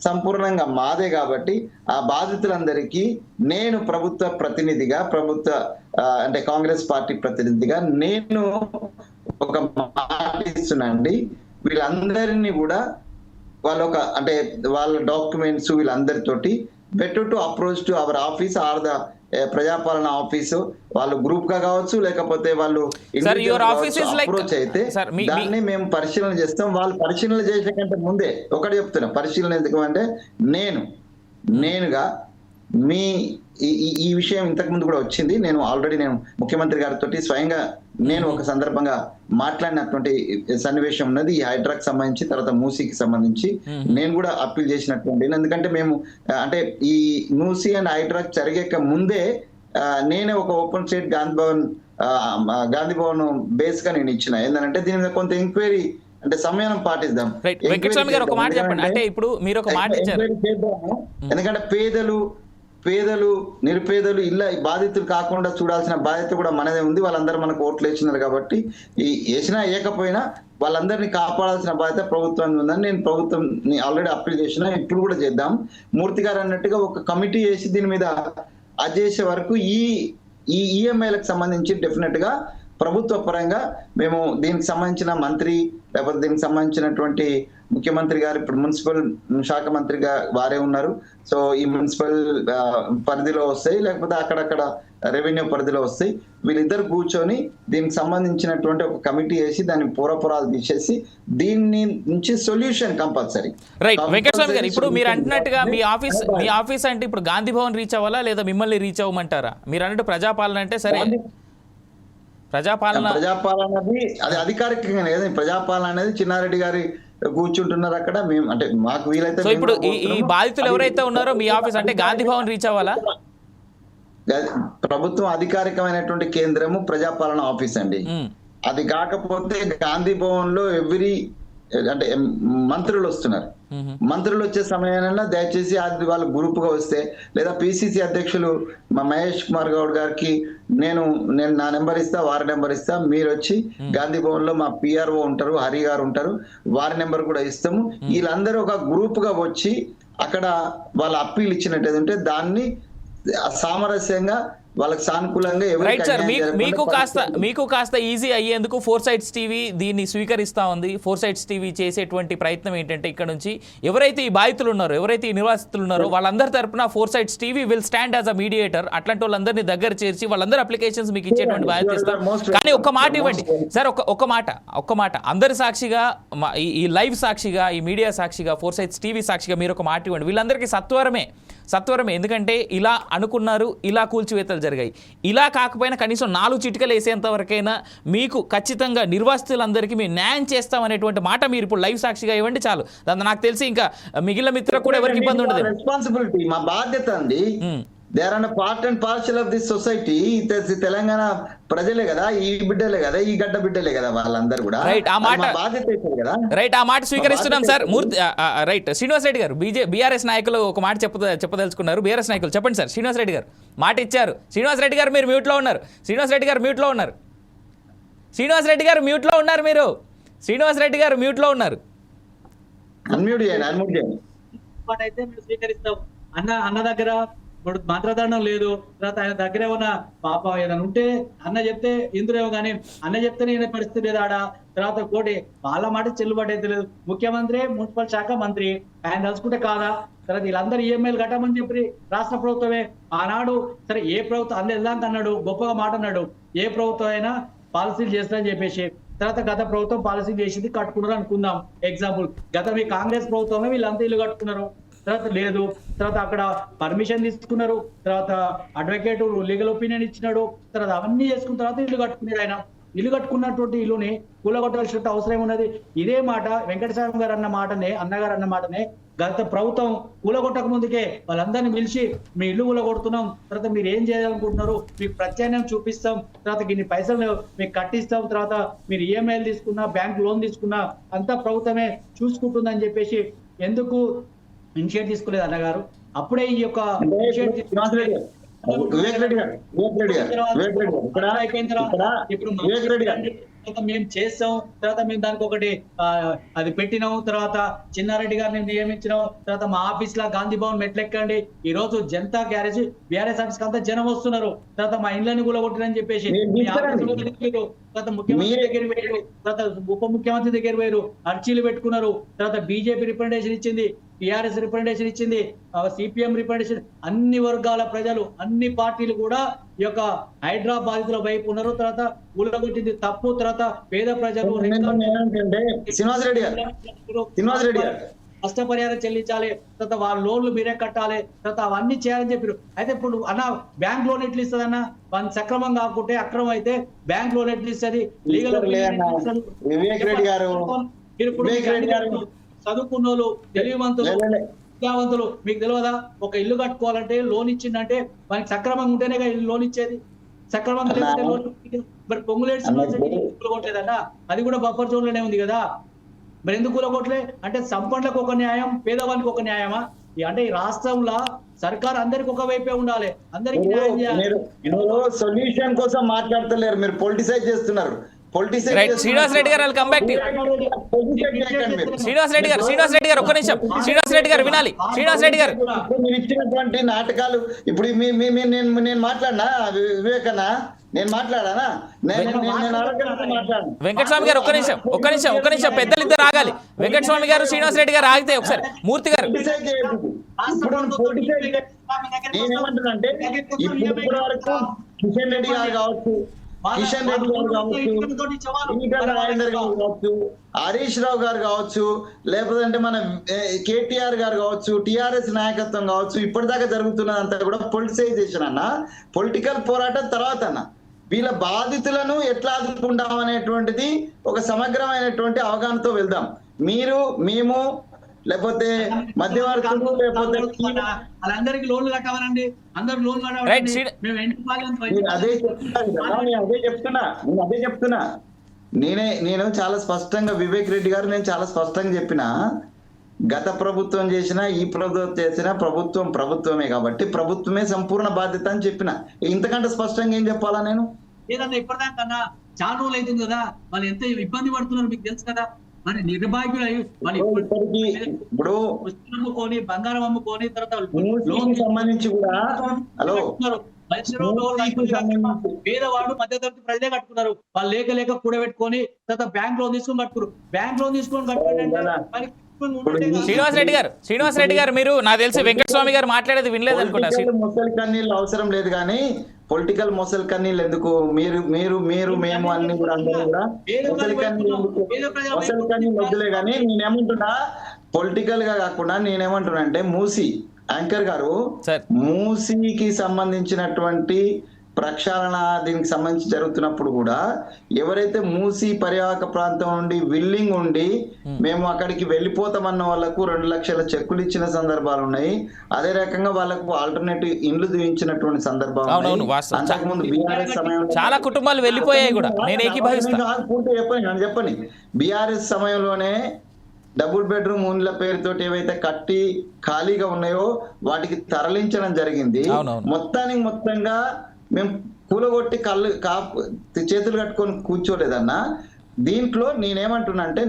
సంపూర్ణంగా మాదే. కాబట్టి ఆ బాధితులందరికీ నేను ప్రభుత్వ ప్రతినిధిగా, అంటే కాంగ్రెస్ పార్టీ ప్రతినిధిగా నేను ఒక మాట ఇస్తున్నానండి. వీళ్ళందరినీ కూడా అంటే వాళ్ళ డాక్యుమెంట్స్ వీళ్ళందరితోటి better to approach to our office or the Prajapalana office, వాళ్ళు గ్రూప్ గా కావచ్చు, లేకపోతే వాళ్ళు అప్రోచ్ అయితే దాన్ని మేము పరిశీలన చేస్తాం. వాళ్ళు పరిశీలన చేసే కంటే ముందే ఒకటి చెప్తున్నా, పరిశీలన ఎందుకు అంటే నేనుగా ఈ విషయం ఇంతకు ముందు కూడా వచ్చింది. నేను ముఖ్యమంత్రి గారితో స్వయంగా నేను ఒక సందర్భంగా మాట్లాడినటువంటి సన్నివేశం ఉన్నది. ఈ హైడ్రాకి సంబంధించి, తర్వాత మూసీకి సంబంధించి నేను కూడా అప్పీల్ చేసినటువంటి. ఎందుకంటే మేము అంటే ఈ మూసీ అండ్ హైడ్రాక్ జరిగే ముందే నేనే ఒక open state Gandhi Bhavan base గా నేను ఇచ్చిన. ఏంటంటే దీని మీద కొంత ఎంక్వైరీ, అంటే సమయం పాటిద్దాం. ఎందుకంటే పేదలు నిరుపేదలు ఇళ్ళ బాధితులు కాకుండా చూడాల్సిన బాధ్యత కూడా మనదే ఉంది. వాళ్ళందరూ మనకు ఓట్లు వేసినారు కాబట్టి వేసినా వేయకపోయినా వాళ్ళందరినీ కాపాడాల్సిన బాధ్యత ప్రభుత్వం ఉందని నేను ప్రభుత్వం ఆల్రెడీ అప్పీల్ చేసిన. ఇప్పుడు కూడా చేద్దాం. మూర్తి గారు అన్నట్టుగా ఒక కమిటీ వేసి దీని మీద అది చేసే వరకు ఈ ఈఎంఐలకు సంబంధించి డెఫినెట్ గా ప్రభుత్వ పరంగా మేము దీనికి సంబంధించిన మంత్రి, లేకపోతే దీనికి సంబంధించినటువంటి ముఖ్యమంత్రి గారు ఇప్పుడు మున్సిపల్ శాఖ మంత్రిగా వారే ఉన్నారు. సో ఈ మున్సిపల్ పరిధిలో వస్తాయి, లేకపోతే అక్కడక్కడ రెవెన్యూ పరిధిలో వస్తాయి. వీళ్ళిద్దరు కూర్చొని దీనికి సంబంధించినటువంటి ఒక కమిటీ వేసి దాని పూరపురాలు తీసేసి దీన్ని నుంచి సొల్యూషన్ కంపల్సరీ. రైట్ వెంకటస్వామి గారు, ఇప్పుడు మీరు అంటున్నట్టుగా మీ ఆఫీస్ అంటే ఇప్పుడు గాంధీ భవన్ రీచ్ అవ్వాలా లేదా మిమ్మల్ని రీచ్ అవ్వమంటారా? మీరు అన్నట్టు ప్రజాపాలన అంటే సరే, ప్రజాపాలన అనేది అది అధికారికంగా కదా. ప్రజాపాలన అనేది చిన్నారెడ్డి గారి కూర్చుంటున్నారు అక్కడ. మేము అంటే మాకు వీలైతే సో ఇప్పుడు ఈ బాధితులు ఎవరైతే ఉన్నారో మీ ఆఫీస్ అంటే గాంధీ భవన్ రీచ్ అవ్వాలా? ప్రభుత్వం అధికారికమైనటువంటి కేంద్రము ప్రజాపాలన ఆఫీస్ అండి. అది కాకపోతే గాంధీ భవన్ లో అంటే మంత్రులు వస్తున్నారు. మంత్రులు వచ్చే సమయాన దయచేసి అది వాళ్ళ గ్రూప్ గా వస్తే, లేదా పిసిసి అధ్యక్షులు మా మహేష్ కుమార్ గౌడ్ గారికి నేను నా నెంబర్ ఇస్తా, వారి నెంబర్ ఇస్తా, మీరు వచ్చి గాంధీ భవన్ లో మా పిఆర్ఓ ఉంటారు, హరి గారు ఉంటారు, వారి నెంబర్ కూడా ఇస్తాము. వీళ్ళందరూ ఒక గ్రూప్ గా వచ్చి అక్కడ వాళ్ళ అప్పీల్ ఇచ్చినట్టు ఉంటే దాన్ని సామరస్యంగా వాళ్ళకి సానుకూలంగా రైట్ సార్, మీకు కాస్త ఈజీ అయ్యేందుకు 4 Sides టీవీ దీన్ని స్వీకరిస్తా ఉంది. 4 Sides టీవీ చేసేటువంటి ప్రయత్నం ఏంటంటే ఇక్కడ నుంచి ఎవరైతే ఈ బాధితులు ఉన్నారో, ఎవరైతే ఈ నివాసితులు ఉన్నారో వాళ్ళందరి తరపున 4 Sides TV will stand as a mediator. అట్లాంటి వాళ్ళందరినీ దగ్గర చేర్చి వాళ్ళందరి అప్లికేషన్స్ మీకు ఇచ్చేటువంటి బాధ్యత ఇస్తాం. కానీ ఒక్క మాట ఇవ్వండి సార్, ఒక్క మాట అందరి సాక్షిగా, ఈ లైవ్ సాక్షిగా, ఈ మీడియా సాక్షిగా, 4 Sides టీవీ సాక్షిగా మీరు ఒక మాట ఇవ్వండి. వీళ్ళందరికీ సత్వరమే, ఎందుకంటే ఇలా అనుకున్నారు, ఇలా కూల్చివేతలు జరిగాయి. ఇలా కాకపోయినా కనీసం 4 చిటికలు వేసేంత వరకైనా మీకు ఖచ్చితంగా నిర్వాసితులందరికీ మేము న్యాయం చేస్తామనేటువంటి మాట మీరు ఇప్పుడు లైవ్ సాక్షిగా ఇవ్వండి చాలు. దాంతో నాకు తెలిసి ఇంకా మిగిలిన మిత్రులకు కూడా ఎవరికి ఇబ్బంది ఉండదు. రెస్పాన్సిబిలిటీ మా బాధ్యత అండి. They are an part and parcel of this society. Telangana ప్రజలే కదా, ఈ బిడ్డలే కదా, ఈ గడ్డ బిడ్డలే కదా, వాళ్ళందరూ కూడా రైట్. ఆ మాట బాధ్యత కదా. రైట్, ఆ మాట స్వీకరిస్తున్నాం సార్. రైట్, శ్రీనివాస్ రెడ్డి గారు బీఆర్ఎస్ నాయకులు ఒక మాట చెప్పదలుచుకున్నారు. బీఆర్ఎస్ నాయకులు చెప్పండి సార్. శ్రీనివాస్ రెడ్డి గారు మాట ఇచ్చారు. శ్రీనివాస్ రెడ్డి గారు మీరు మ్యూట్లో ఉన్నారు. శ్రీనివాస్ రెడ్డి గారు మ్యూట్లో ఉన్నారు. మీరు శ్రీనివాస్ రెడ్డి గారు మ్యూట్లో ఉన్నారు. అన్మ్యూట్ చేయండి. అయితే మేము స్వీకరిస్తాం. అన్న దగ్గర ఇప్పుడు మంత్రదండం లేదు. తర్వాత ఆయన దగ్గర ఉన్న పాప ఏదైనా ఉంటే అన్న చెప్తే ఇందులో కానీ అన్న చెప్తేనే ఈయన పరిస్థితి లేదు ఆడ. తర్వాత కోటి వాళ్ళ మాట చెల్లుబాటు అయితే లేదు. ముఖ్యమంత్రి, మున్సిపల్ శాఖ మంత్రి ఆయన తలుచుకుంటే కాదా? తర్వాత వీళ్ళందరూ ఈఎంఐలు కట్టమని చెప్పి రాష్ట్ర ప్రభుత్వమే ఆనాడు సరే ఏ ప్రభుత్వం అందరూ వెళ్దాక అన్నాడు, గొప్పగా మాట అన్నాడు. ఏ ప్రభుత్వం అయినా పాలసీలు చేస్తారని చెప్పేసి తర్వాత గత ప్రభుత్వం పాలసీ చేసింది, కట్టుకున్నారు అనుకుందాం. ఎగ్జాంపుల్ గత మీ కాంగ్రెస్ ప్రభుత్వమే వీళ్ళంతా ఇల్లు కట్టుకున్నారు. తర్వాత లేదు, తర్వాత అక్కడ పర్మిషన్ తీసుకున్నారు, తర్వాత అడ్వకేట్ లీగల్ ఒపీనియన్ ఇచ్చినాడు, తర్వాత అవన్నీ చేసుకున్న తర్వాత ఇల్లు కట్టుకున్నాడు. ఆయన ఇల్లు కట్టుకున్నటువంటి ఇల్లుని కూలగొట్టాల్సిన అవసరం ఉన్నది. ఇదే మాట వెంకటస్వామి గారు అన్నగారు అన్న మాటనే గత ప్రభుత్వం కూలగొట్టక ముందుకే వాళ్ళందరినీ పిలిచి మీ ఇల్లు కూలగొడుతున్నాం, తర్వాత మీరు ఏం చేయాలనుకుంటున్నారు, మీకు ప్రత్యామ్నాయం చూపిస్తాం, తర్వాత ఇన్ని పైసలు మీకు కట్టిస్తాం, తర్వాత మీరు ఈఎంఐలు తీసుకున్నా, బ్యాంక్ లోన్ తీసుకున్నా అంతా ప్రభుత్వమే చూసుకుంటుందని చెప్పేసి ఎందుకు ఇనిషియేట్ తీసుకోలేదు అన్నగారు? అప్పుడే ఈ యొక్క మేము చేస్తాం, తర్వాత మేము దానికి ఒకటి అది పెట్టినాం, తర్వాత చిన్నారెడ్డి గారిని నియమించినాం, తర్వాత మా ఆఫీస్ లా గాంధీ భవన్ మెట్లెక్కండి. ఈ రోజు జనతా గ్యారేజ్ బీఆర్ఎస్ ఆఫీస్ అంతా జనం వస్తున్నారు, తర్వాత మా ఇళ్ళని కూడా కొట్టిరని చెప్పేసి తర్వాత ముఖ్యమంత్రి దగ్గర పోయారు, తర్వాత ఉప ముఖ్యమంత్రి దగ్గర పోయారు, అర్జీలు పెట్టుకున్నారు. తర్వాత బీజేపీ రిప్రజెంటేషన్ ఇచ్చింది, టిఆర్ఎస్ రిప్రజెంటేషన్ ఇచ్చింది, సిపిఎం రిప్రజెంటేషన్, అన్ని వర్గాల ప్రజలు, అన్ని పార్టీలు కూడా ఈ యొక్క హైడ్రా బాధితుల వైపు ఉన్నారు. తర్వాత ఊళ్ళగొట్టింది తప్పు, తర్వాత పేద ప్రజలు నష్టపరిహారం చెల్లించాలి, తర్వాత వాళ్ళ లోన్లు మీరే కట్టాలి, తర్వాత అవన్నీ చేయాలని చెప్పారు. అయితే ఇప్పుడు అన్న బ్యాంక్ లోన్ ఎట్లు ఇస్తుంది అన్న? వాళ్ళు సక్రమం కాకుంటే అక్రమం అయితే బ్యాంక్ లోన్ ఎట్లు ఇస్తుంది? లీగల్ చదువుకున్న వాళ్ళు, తెలివివంతులు, విద్యావంతులు మీకు తెలియదా? ఒక ఇల్లు కట్టుకోవాలంటే లోన్ ఇచ్చిందంటే మనకి సక్రమంగా ఉంటేనే లోన్ ఇచ్చేది. సక్రమంగా లేకుంటే లోన్ మరి పొంగులేటి కూలగొట్టలేదన్న, అది కూడా బఫర్ జోన్ లోనే ఉంది కదా, మరి ఎందుకు కూలగొట్టలే? అంటే సంపన్నులకు ఒక న్యాయం, పేదవానికి ఒక న్యాయమా? అంటే ఈ రాష్ట్రంలో సర్కార్ అందరికి ఒక వైపే ఉండాలి, అందరికి న్యాయం చేయాలి. సొల్యూషన్ కోసం మాట్లాడతలేరు, మీరు పొలిటిసైజ్ చేస్తున్నారు. పొలిటిసైజ్ రైట్ శ్రీనివాస్ రెడ్డి గారు కమ్ బ్యాక్ శ్రీనివాస్ రెడ్డి గారు ఒక్క నిమిషం శ్రీనివాస్ రెడ్డి గారు వినాలి శ్రీనివాస్ రెడ్డి గారు మీరు ఇచ్చినటువంటి నాటకాలు ఇప్పుడు నేను మాట్లాడినా వివేకన్నా నేను మాట్లాడానా నేను మాట్లాడాను వెంకటస్వామి గారు ఒక్క నిమిషం పెద్దలు ఇద్దరు ఆగాలి వెంకటస్వామి గారు శ్రీనివాస్ రెడ్డి గారు ఆగితే ఒకసారి మూర్తి గారు నేనేమంటున్నానంటే ఇప్పటి వరకు కిషన్ రెడ్డి గారు కావచ్చు ఈటల రాజేందర్ గారు కావచ్చు హరీష్ రావు గారు కావచ్చు లేకపోతే మన కేటీఆర్ గారు కావచ్చు టిఆర్ఎస్ నాయకత్వం కావచ్చు ఇప్పటిదాకా జరుగుతున్నదంతా కూడా పొలిటిసైజేషన్ అన్న పొలిటికల్ పోరాటం తర్వాత అన్న వీళ్ళ బాధితులను ఎట్లా ఆదుకుంటాం అనేటువంటిది ఒక సమగ్రమైనటువంటి అవగాహనతో వెళ్దాం మీరు మేము లేకపోతే మధ్యవర్తులు లేకపోతే వాళ్ళందరికీ లోన్లు కట్టవాలండి అందరు లోన్లు అదే చెప్తున్నా నేను చాలా స్పష్టంగా వివేక్ రెడ్డి గారు నేను చాలా స్పష్టంగా చెప్పిన గత ప్రభుత్వం చేసినా ఈ ప్రభుత్వం చేసినా ప్రభుత్వమే కాబట్టి ప్రభుత్వమే సంపూర్ణ బాధ్యత అని చెప్పిన ఇంతకంటే స్పష్టంగా ఏం చెప్పాలా నేను ఏదన్నా ఇప్పటిదాకన్నా చాలా రోజులు అవుతుంది కదా వాళ్ళు ఎంత ఇబ్బంది పడుతున్నారు మీకు తెలుసు కదా మరి నిర్భాగ్యులు ఇప్పుడు అమ్ముకొని బంగారం అమ్ముకొని తర్వాత సంబంధించి కూడా హలో పేదవాడు మధ్యతరగతి ప్రజలే కట్టుకున్నారు వాళ్ళు లేక కూడబెట్టుకొని తర్వాత బ్యాంక్ లోన్ తీసుకొని కట్టుకోండి శ్రీనివాస్ రెడ్డి గారు మీరు నాకు తెలిసి వెంకటస్వామి గారు మాట్లాడేది వినలేదు అనుకుంటా మొసలి కన్నీళ్ళు అవసరం లేదు కానీ పొలిటికల్ మొసలి కన్నీళ్ళు ఎందుకు మేము అన్ని కూడా అందరూ కూడా మొసలి కన్నీళ్ళు వద్దులే కానీ నేనేమంటున్నా పొలిటికల్ గా కాకుండా నేనేమంటున్నా అంటే మూసి యాంకర్ గారు మూసీకి సంబంధించినటువంటి ప్రక్షాళన దీనికి సంబంధించి జరుగుతున్నప్పుడు కూడా ఎవరైతే మూసీ పరివాహక ప్రాంతం నుండి విల్లింగ్ ఉండి మేము అక్కడికి వెళ్ళిపోతామన్న వాళ్ళకు 2 లక్షల చెక్కులు ఇచ్చిన సందర్భాలు ఉన్నాయి. అదే రకంగా వాళ్ళకు ఆల్టర్నేటివ్ ఇండ్లు చూపించినటువంటి సందర్భాలు అంతకుముందు బీఆర్ఎస్ సమయంలో చాలా కుటుంబాలు వెళ్ళిపోయాయి కూడా నేను ఏకీభవిస్తాను. చెప్పండి బీఆర్ఎస్ సమయంలోనే డబుల్ బెడ్రూమ్ ఊన్ల పేరుతోటి ఏవైతే కట్టి ఖాళీగా ఉన్నాయో వాటికి తరలించడం జరిగింది. మొత్తంగా మేము కూలగొట్టి చేతులు కట్టుకొని కూర్చోలేదన్నా. దీంట్లో నేనేమంటున్నా అంటే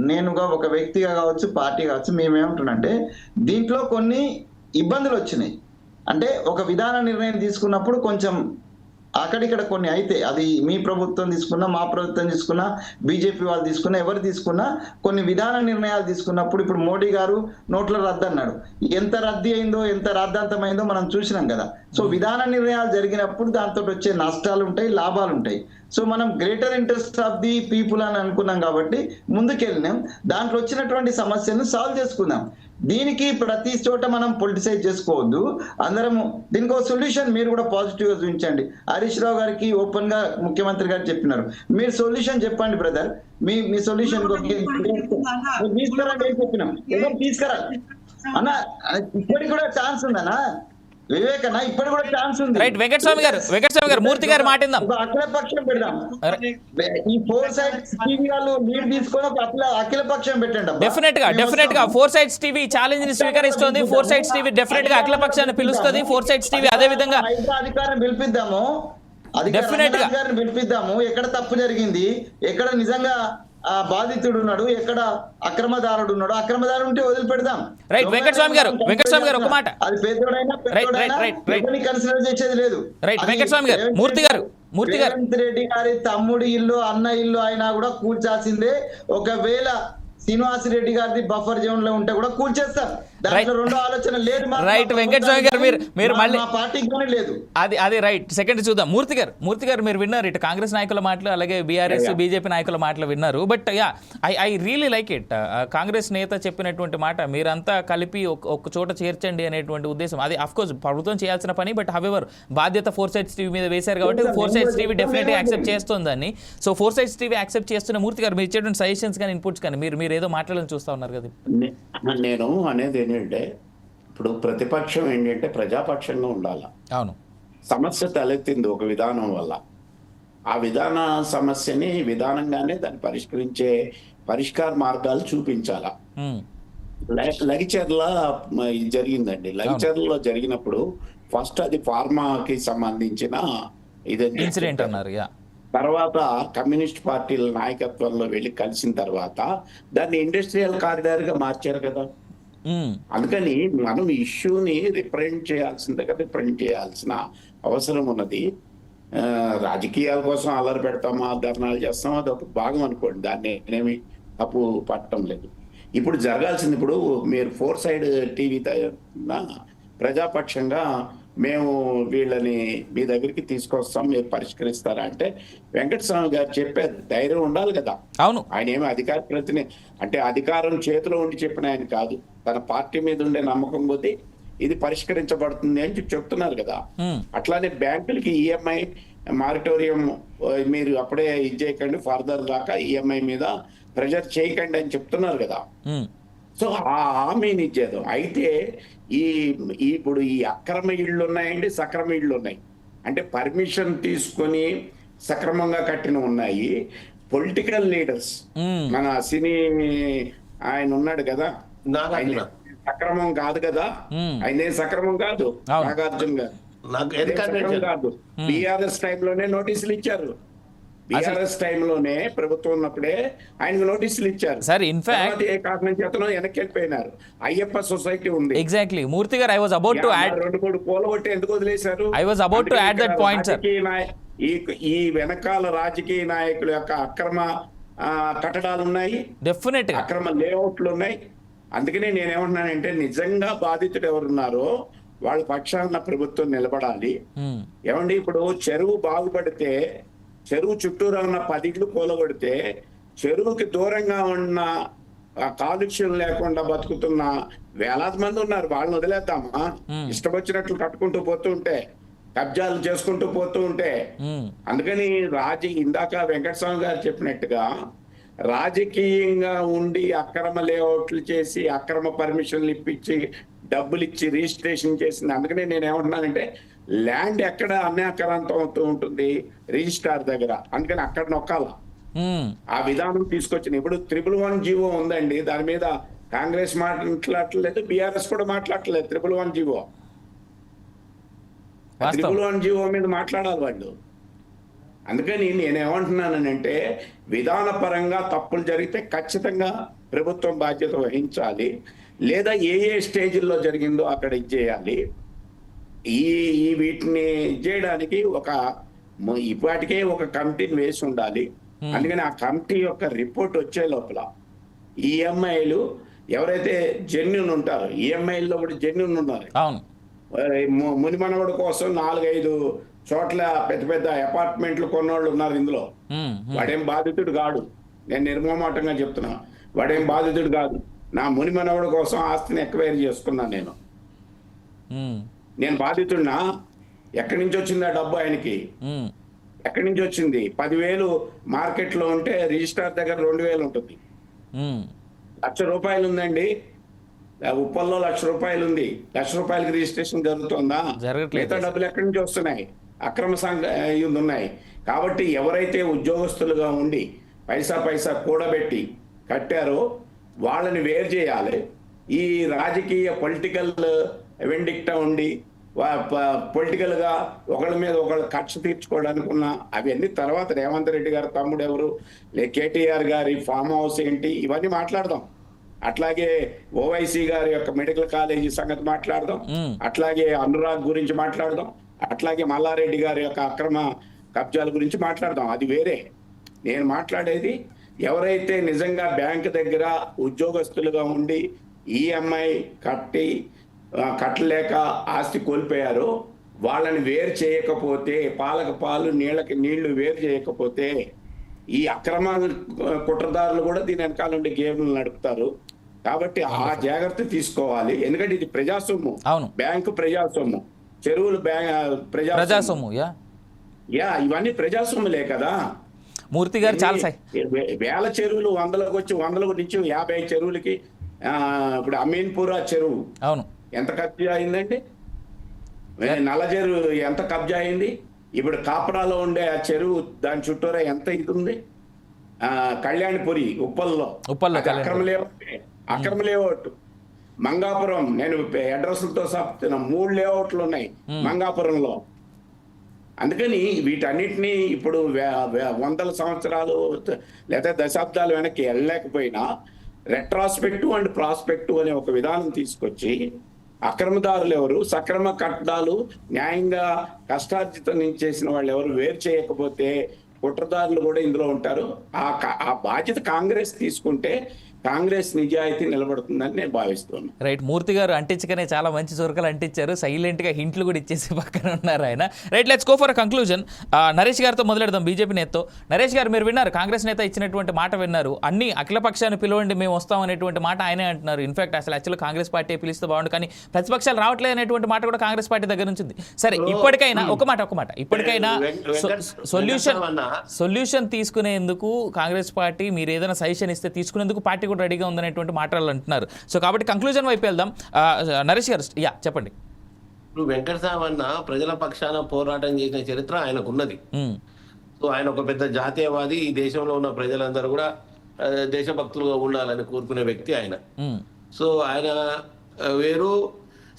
నేనుగా ఒక వ్యక్తిగా కావచ్చు పార్టీ కావచ్చు మేమేమంటున్నా అంటే దీంట్లో కొన్ని ఇబ్బందులు వచ్చినాయి. అంటే ఒక విధాన నిర్ణయం తీసుకున్నప్పుడు కొంచెం అక్కడిక్కడ కొన్ని అయితే అది మీ ప్రభుత్వం తీసుకున్నా మా ప్రభుత్వం తీసుకున్నా బీజేపీ వాళ్ళు తీసుకున్నా ఎవరు తీసుకున్నా కొన్ని విధాన నిర్ణయాలు తీసుకున్నప్పుడు ఇప్పుడు మోడీ గారు నోట్ల రద్దు అన్నాడు. ఎంత రద్దీ అయిందో ఎంత రాద్ధాంతమైందో మనం చూసినాం కదా. సో విధాన నిర్ణయాలు జరిగినప్పుడు దాంతో వచ్చే నష్టాలు ఉంటాయి లాభాలు ఉంటాయి. సో మనం greater interest of the people అని అనుకున్నాం కాబట్టి ముందుకెళ్ళినాం. దాంట్లో వచ్చినటువంటి సమస్యను సాల్వ్ చేసుకుందాం. దీనికి ప్రతి చోట మనం పొలిటిసైజ్ చేసుకోవద్దు. అందరము దీనికి ఒక సొల్యూషన్ మీరు కూడా పాజిటివ్ గా చూపించండి. హరీష్ రావు గారికి ఓపెన్ గా ముఖ్యమంత్రి గారు చెప్పినారు. మీరు సొల్యూషన్ చెప్పండి బ్రదర్. మీ సొల్యూషన్ తీసుకురండి ఏం చెప్పినాం తీసుకురా అన్న. ఇప్పటికి కూడా ఛాన్స్ ఉందన్నా వివేకన్నా, ఇప్పుడు కూడా ఛాన్స్ ఉంది. రైట్ వెంకటస్వామి గారు మూర్తి గారు మాటిందాం. అఖిల పక్షం పెడదాం. ఈ 4 సైడ్స్ టీవీ వాళ్ళు లీడ్ తీసుకొని అఖిల పక్షం పెట్టండి. డెఫినెట్ గా 4 సైడ్స్ టీవీ ఛాలెంజ్ ని స్వీకరిస్తుంది. 4 సైడ్స్ టీవీ డెఫినెట్ గా అఖిల పక్షాన్ని పిలుస్తుంది. 4 సైడ్స్ టీవీ అదే విధంగా అధికారిని పిలిపిద్దాము. అధికారిని పిలిపిద్దాము. ఎక్కడ తప్పు జరిగింది, ఎక్కడ నిజంగా బాధితుడు ఉన్నాడు, ఎక్కడ అక్రమదారుడు ఉన్నాడు. అక్రమదారు ఉంటే వదిలిపెడదాం. రైట్ వెంకటస్వామి గారు ఒక మాట. అది పేదోడైనా కన్సిడర్ చేసేది లేదు. రైట్ వెంకటస్వామి గారు మూర్తి గారు రేవంత్ రెడ్డి గారి తమ్ముడి ఇల్లు అన్న ఇల్లు అయినా కూడా కూల్చాల్సిందే. ఒకవేళ శ్రీనివాస్ రెడ్డి గారి బఫర్ జోన్ లో ఉంటే కూడా కూల్చేస్తారు. దాంట్లో రెండో ఆలోచన లేదు. రైట్ వెంకటస్వామి గారు మీరు మళ్ళీ పార్టీకి లేదు. అది రైట్. సెకండ్ చూద్దాం. మూర్తి గారు మీరు విన్నారు ఇటు కాంగ్రెస్ నాయకుల మాటలు అలాగే బీఆర్ఎస్ బీజేపీ నాయకుల మాటలు విన్నారు. But I really like it. Congress నేత చెప్పినటువంటి మాట మీరంతా కలిపి ఒక చోట చేర్చండి అనేటువంటి ఉద్దేశం. అది అఫ్ కోర్స్ ప్రభుత్వం చేయాల్సిన పని. బట్ హవెవర్ బాధ్యత 4 సైడ్స్ టీవీ మీద వేశారు కాబట్టి 4 సైడ్స్ టీవీ డెఫినెట్గా యాక్సెప్ట్ చేస్తుందని. సో 4 సైడ్స్ టీవీ యాక్సెప్ట్ చేస్తున్న మూర్తి గారు మీరు ఇచ్చేటువంటి సజెషన్స్ కానీ ఇన్పుట్స్ కానీ మీరు ఏదో మాట్లాడాలని చూస్తా ఉన్నారు కదా. నేను అనేది ఏంటంటే ఇప్పుడు ప్రతిపక్షం ఏంటంటే ప్రజాపక్షంగా ఉండాలి. అవును, సమస్య తలెత్తింది ఒక విధానం వల్ల, ఆ విధాన సమస్యని విధానంగానే దాన్ని పరిష్కార మార్గాలు చూపించాలా. లగిచెర్ల జరిగిందండి. లగిచెర్లలో జరిగినప్పుడు ఫస్ట్ అది ఫార్మాకి సంబంధించిన ఇన్సిడెంట్ అన్నారు. తర్వాత కమ్యూనిస్ట్ పార్టీల నాయకత్వంలో వెళ్ళి కలిసిన తర్వాత దాన్ని ఇండస్ట్రియల్ కారిడార్ గా మార్చారు కదా. అందుకని మనం ఇష్యూని రిప్రజెంట్ చేయాల్సిన అవసరం ఉన్నది. రాజకీయాల కోసం అల్లరి పెడతామా, ధర్నాలు చేస్తామా, అది ఒక భాగం అనుకోండి, దాన్ని నేనేమి తప్పు పట్టడం లేదు. ఇప్పుడు జరగాల్సింది, ఇప్పుడు మీరు 4 సైడ్ టీవీ ప్రజాపక్షంగా మేము వీళ్ళని మీ దగ్గరికి తీసుకొస్తాం, మీరు పరిష్కరిస్తారా అంటే వెంకటస్వామి గారు చెప్పే ధైర్యం ఉండాలి కదా. అవును, ఆయన ఏమి అధికార ప్రతిని అంటే అధికారం చేతిలో ఉండి చెప్పిన ఆయన కాదు, తన పార్టీ మీద ఉండే నమ్మకం కొద్దీ ఇది పరిష్కరించబడుతుంది అని చెప్తున్నారు కదా. అట్లానే బ్యాంకులకి ఈఎంఐ మారిటోరియం మీరు అప్పుడే ఇది చేయకండి, ఫర్దర్ దాకా ఈఎంఐ మీద ప్రెజర్ చేయకండి అని చెప్తున్నారు కదా. సో ఆ హామీని ఇచ్చేద్దాం. అయితే ఇప్పుడు ఈ అక్రమ ఇళ్ళు ఉన్నాయండి, సక్రమ ఇళ్ళు ఉన్నాయి. అంటే పర్మిషన్ తీసుకొని సక్రమంగా కట్టిన ఉన్నాయి. పొలిటికల్ లీడర్స్, మన సినీ ఆయన ఉన్నాడు కదా, ఆయన సక్రమం కాదు కదా, ఆయన సక్రమం కాదు, నాగార్జున గారు కాదు. బీఆర్ఎస్ టైంలోనే నోటీసులు ఇచ్చారు, బీఆర్ఎస్ టైంలోనే ప్రభుత్వం ఉన్నప్పుడే ఆయనకు నోటీసులు ఇచ్చారు. సార్ ఇన్ఫాక్ట్ ఏ కారణం చేతనో వెనక్కి వెళ్ళిపోయినారు. అయ్యప్ప సొసైటీ ఉంది. ఎగ్జాక్ట్లీ మూర్తి గారు, I was about to add 2-3 కూలగొట్టి ఎందుకు వదిలేశారు? I was about to add that point sir. ఈ వెనకాల రాజకీయ నాయకుల యొక్క అక్రమ కట్టడాలు ఉన్నాయి, డెఫినెట్ అక్రమ లేఅవుట్లు ఉన్నాయి. అందుకనే నేనేమంటున్నానంటే నిజంగా బాధితుడు ఎవరున్నారో వాళ్ళ పక్షాన ప్రభుత్వం నిలబడాలి. ఏమండి, ఇప్పుడు చెరువు బాగుపడితే, చెరువు చుట్టూరా ఉన్న 10 ఇళ్ళు కూలగొడితే, చెరువుకి దూరంగా ఉన్న కాలుష్యం లేకుండా బతుకుతున్న వేలాది మంది ఉన్నారు. వాళ్ళని వదిలేద్దామా? ఇష్టం వచ్చినట్లు కట్టుకుంటూ పోతూ ఉంటే, కబ్జాలు చేసుకుంటూ పోతూ ఉంటే. అందుకని ఇందాక వెంకటస్వామి గారు చెప్పినట్టుగా రాజకీయంగా ఉండి అక్రమ లేఅవుట్లు చేసి, అక్రమ పర్మిషన్లు ఇప్పించి, డబ్బులు ఇచ్చి రిజిస్ట్రేషన్ చేసింది. అందుకనే నేను ఏమంటున్నానంటే ల్యాండ్ ఎక్కడ అన్యాక్రాంతం అవుతూ ఉంటుంది, రిజిస్ట్రార్ దగ్గర. అందుకని అక్కడ నొక్కాల. ఆ విధానం తీసుకొచ్చింది. ఇప్పుడు 111 జీవో ఉందండి, దాని మీద కాంగ్రెస్ మాట్లాడట్లేదు, బీఆర్ఎస్ కూడా మాట్లాడట్లేదు. 111 జీవో 111 జీవో మీద మాట్లాడాలి వాళ్ళు. అందుకని నేనేమంటున్నానంటే విధానపరంగా తప్పులు జరిగితే ఖచ్చితంగా ప్రభుత్వం బాధ్యత వహించాలి, లేదా ఏ స్టేజ్లో జరిగిందో అక్కడ ఇచ్చేయాలి. వీటిని చేయడానికి ఇప్పటికే ఒక కమిటీని వేసి ఉండాలి. అందుకని ఆ కమిటీ యొక్క రిపోర్ట్ వచ్చే లోపల ఈఎంఐలు ఎవరైతే జెన్యున్ ఉంటారో, ఈఎంఐల్లో కూడా జెన్యున్ ఉన్నారు. మునిమనవడు కోసం 4-5 చోట్ల పెద్ద పెద్ద అపార్ట్మెంట్లు కొన్నోళ్ళు ఉన్నారు ఇందులో. వాడేం బాధితుడు కాడు, నేను నిర్మమాటంగా చెప్తున్నా, వాడేం బాధితుడు కాదు. నా మునిమనవడు కోసం ఆస్తిని ఎక్వైర్ చేసుకున్నాను నేను బాధితుడినా? ఎక్కడి నుంచి వచ్చింది ఆ డబ్బు ఆయనకి? ఎక్కడి నుంచి వచ్చింది? 10,000 మార్కెట్లో ఉంటే రిజిస్ట్రార్ దగ్గర 2,000 ఉంటుంది. ₹1,00,000 ఉందండి, ఉప్పల్లో ₹1,00,000 ఉంది. ₹1,00,000కి రిజిస్ట్రేషన్ జరుగుతుందా? మిగతా డబ్బులు ఎక్కడి నుంచి వస్తున్నాయి? అక్రమ ఉన్నాయి. కాబట్టి ఎవరైతే ఉద్యోగస్తులుగా ఉండి పైసా కూడబెట్టి కట్టారో వాళ్ళని వేరు చేయాలి. ఈ రాజకీయ పొలిటికల్ వెండిక్టా ఉండి పొలిటికల్ గా ఒకళ్ళ మీద ఒకళ్ళు కక్ష తీర్చుకోవడానికి ఉన్న అవన్నీ తర్వాత రేవంత్ రెడ్డి గారి తమ్ముడు ఎవరు, కేటీఆర్ గారి ఫామ్ హౌస్ ఏంటి, ఇవన్నీ మాట్లాడదాం. అట్లాగే ఓవైసీ గారి యొక్క మెడికల్ కాలేజీ సంగతి మాట్లాడదాం. అట్లాగే అనురాగ్ గురించి మాట్లాడదాం. అట్లాగే మల్లారెడ్డి గారి యొక్క అక్రమ కబ్జాల గురించి మాట్లాడదాం. అది వేరే. నేను మాట్లాడేది ఎవరైతే నిజంగా బ్యాంక్ దగ్గర ఉద్యోగస్తులుగా ఉండి ఈఎంఐ కట్టలేక ఆస్తి కోల్పోయారో వాళ్ళని వేరు చేయకపోతే, పాలకు పాలు నీళ్ళకి నీళ్లు వేరు చేయకపోతే ఈ అక్రమ కుట్రదారులు కూడా దీని వెనకాల నుండి గేమ్లు నడుపుతారు. కాబట్టి ఆ జాగ్రత్త తీసుకోవాలి. ఎందుకంటే ఇది ప్రజాసొమ్ము, బ్యాంకు ప్రజాసొమ్ము, చెరువులు ప్రజాసొమ్ము, ఇవన్నీ ప్రజాసొమ్ములే కదా. మూర్తి గారు చాలా వేల చెరువులు 100లకు వచ్చి 100 నుంచి 50 చెరువులకి. ఇప్పుడు అమీన్పురా చెరువు ఎంత కబ్జా అయిందండి? నల్ల చెరువు ఎంత కబ్జా అయింది? ఇప్పుడు కాపరాలో ఉండే ఆ చెరువు దాని చుట్టూరా ఎంత ఇది ఉంది? కళ్యాణపురి ఉప్పల్లో అక్రమ లేఅవుట్. మంగాపురం, నేను అడ్రస్లతో చెప్తున్నా, 3 లేఅవుట్లు ఉన్నాయి మంగాపురంలో. అందుకని వీటన్నిటినీ ఇప్పుడు వందల సంవత్సరాలు లేదా దశాబ్దాలు వెనక్కి వెళ్ళలేకపోయినా రెట్రాస్పెక్టివ్ అండ్ ప్రాస్పెక్టివ్ అనే ఒక విధానం తీసుకొచ్చి అక్రమదారులు ఎవరు, సక్రమ కట్టడాలు న్యాయంగా కష్టార్జితం నుంచి చేసిన వాళ్ళు ఎవరు వేరు చేయకపోతే కుట్రదారులు కూడా ఇందులో ఉంటారు. ఆ బాధ్యత కాంగ్రెస్ తీసుకుంటే కాంగ్రెస్ నిజాయితీ నిలబడుతుందని నేను భావిస్తున్నాను. రైట్, మూర్తి గారు అంటించగానే చాలా మంచి చురకలు అంటించారు, సైలెంట్గా హింట్లు కూడా ఇచ్చేసి పక్కన ఉన్నారు ఆయన. Right, let's go for conclusion. Naresh గారితో మొదలెడదాం, బీజేపీ నేతతో. నరేష్ గారు, మీరు విన్నారు కాంగ్రెస్ నేత ఇచ్చినటువంటి మాట విన్నారు. అన్ని అఖిల పక్షాన్ని పిలవండి, మేము వస్తాం అనేటువంటి మాట ఆయనే అంటున్నారు. ఇన్ఫాక్ట్ అసలు యాక్చువల్గా కాంగ్రెస్ పార్టీ పిలిస్తే బాగుండు, కానీ ప్రతిపక్షాలు రావట్లేదు అనేటువంటి మాట కూడా కాంగ్రెస్ పార్టీ దగ్గర నుంచి ఉంది. సరే, ఇప్పటికైనా ఒక మాట ఇప్పటికైనా సొల్యూషన్ తీసుకునేందుకు కాంగ్రెస్ పార్టీ మీరు ఏదైనా సజెషన్ ఇస్తే తీసుకునేందుకు పార్టీ కూడా రెడీగా ఉందనేటువంటి మాటలు అంటున్నారు. సో కాబట్టి కంక్లూజన్ వైపు వెళ్దాం. నరేష్ గారు, చెప్పండి. ఇప్పుడు వెంకటసామన్న ప్రజల పక్షాన పోరాటం చేసిన చరిత్ర ఆయనకున్నది. సో ఆయన ఒక పెద్ద జాతీయవాది, ఈ దేశంలో ఉన్న ప్రజలందరూ కూడా దేశభక్తులుగా ఉండాలని కోరుకునే వ్యక్తి ఆయన. సో ఆయన వేరు.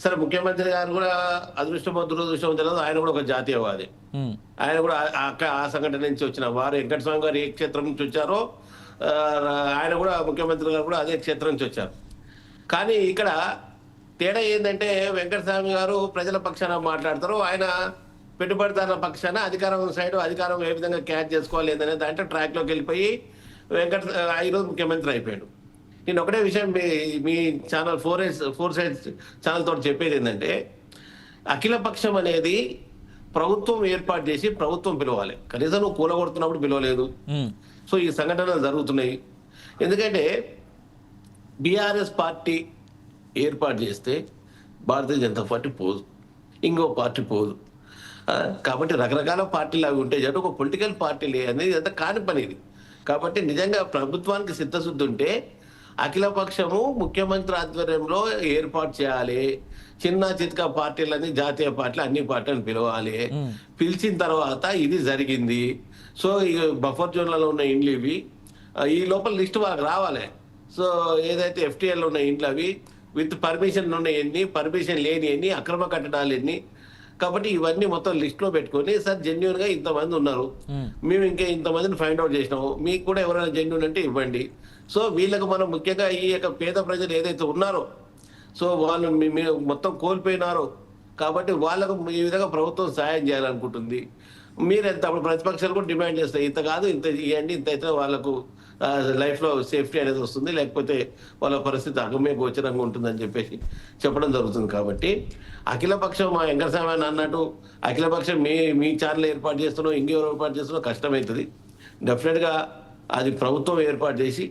సరే, ముఖ్యమంత్రి గారు కూడా అదృష్టమో దురదృష్టమో తెలియదు, ఆయన కూడా ఒక జాతీయవాది. ఆయన కూడా ఆ సంఘటన నుంచి వచ్చిన వారు. వెంకటస్వామి గారు ఏ క్షేత్రం నుంచి వచ్చారో ఆయన కూడా, ముఖ్యమంత్రి గారు కూడా అదే క్షేత్రం నుంచి వచ్చారు. కానీ ఇక్కడ తేడా ఏంటంటే వెంకటస్వామి గారు ప్రజల పక్షాన మాట్లాడతారు, ఆయన పెట్టుబడిదారుల పక్షాన అధికారం ఏ విధంగా క్యాచ్ చేసుకోవాలి ఏంటనే దాంట్లో ట్రాక్లోకి వెళ్ళిపోయి ఈరోజు ముఖ్యమంత్రి అయిపోయాడు. నేను ఒకటే విషయం మీ ఛానల్ 4 సైడ్స్ ఛానల్ తోటి చెప్పేది ఏంటంటే, అఖిల పక్షం అనేది ప్రభుత్వం ఏర్పాటు చేసి ప్రభుత్వం పిలవాలి. కనీసం నువ్వు కూలగొడుతున్నప్పుడు పిలవలేదు. సో ఈ సంఘటనలు జరుగుతున్నాయి. ఎందుకంటే బీఆర్ఎస్ పార్టీ ఏర్పాటు చేస్తే భారతీయ జనతా పార్టీ పోదు, ఇంకో పార్టీ పోదు. కాబట్టి రకరకాల పార్టీలు అవి ఉంటాయి. అంటే ఒక పొలిటికల్ పార్టీలు అనేది అంత కాని పని ఇది. కాబట్టి నిజంగా ప్రభుత్వానికి చిత్తశుద్ధి ఉంటే అఖిల పక్షము ముఖ్యమంత్రి ఆధ్వర్యంలో ఏర్పాటు చేయాలి. చిన్న చిత్క పార్టీలని, జాతీయ పార్టీలు, అన్ని పార్టీలను పిలవాలి. పిలిచిన తర్వాత ఇది జరిగింది. సో ఈ బఫర్ జోన్లలో ఉన్న ఇండ్లు ఇవి, ఈ లోపల లిస్ట్ వాళ్ళకి రావాలి. సో ఏదైతే ఎఫ్టీఎల్ ఉన్న ఇండ్లు అవి విత్ పర్మిషన్ ఉన్న ఎన్ని, పర్మిషన్ లేని ఎన్ని, అక్రమ కట్టడాలు ఎన్ని. కాబట్టి ఇవన్నీ మొత్తం లిస్ట్ లో పెట్టుకొని, సార్ జెన్యున్ గా ఇంతమంది ఉన్నారు, మేము ఇంకా ఇంతమందిని ఫైండ్ అవుట్ చేసినాము, మీకు కూడా ఎవరైనా జెన్యున్ అంటే ఇవ్వండి. సో వీళ్ళకు మనం ముఖ్యంగా ఈ యొక్క పేద ప్రజలు ఏదైతే ఉన్నారో, సో వాళ్ళు మొత్తం కోల్పోయినారో, కాబట్టి వాళ్ళకు ఈ విధంగా ప్రభుత్వం సహాయం చేయాలనుకుంటుంది. మీరు ఎంత అప్పుడు ప్రతిపక్షాలు కూడా డిమాండ్ చేస్తాయి, ఇంత కాదు ఇంత ఇవ్వండి, ఇంత అయితే వాళ్ళకు లైఫ్లో సేఫ్టీ అనేది వస్తుంది, లేకపోతే వాళ్ళ పరిస్థితి అగమ్య గోచరంగా ఉంటుందని చెప్పేసి చెప్పడం జరుగుతుంది. కాబట్టి అఖిలపక్షం, మా వెంకటస్వామి అన్నట్టు అఖిలపక్షం మీ ఛానల్ ఏర్పాటు చేస్తున్నావు, ఇంకెవరు ఏర్పాటు చేస్తున్నావు కష్టమవుతుంది. డెఫినెట్గా అది ప్రభుత్వం ఏర్పాటు చేసి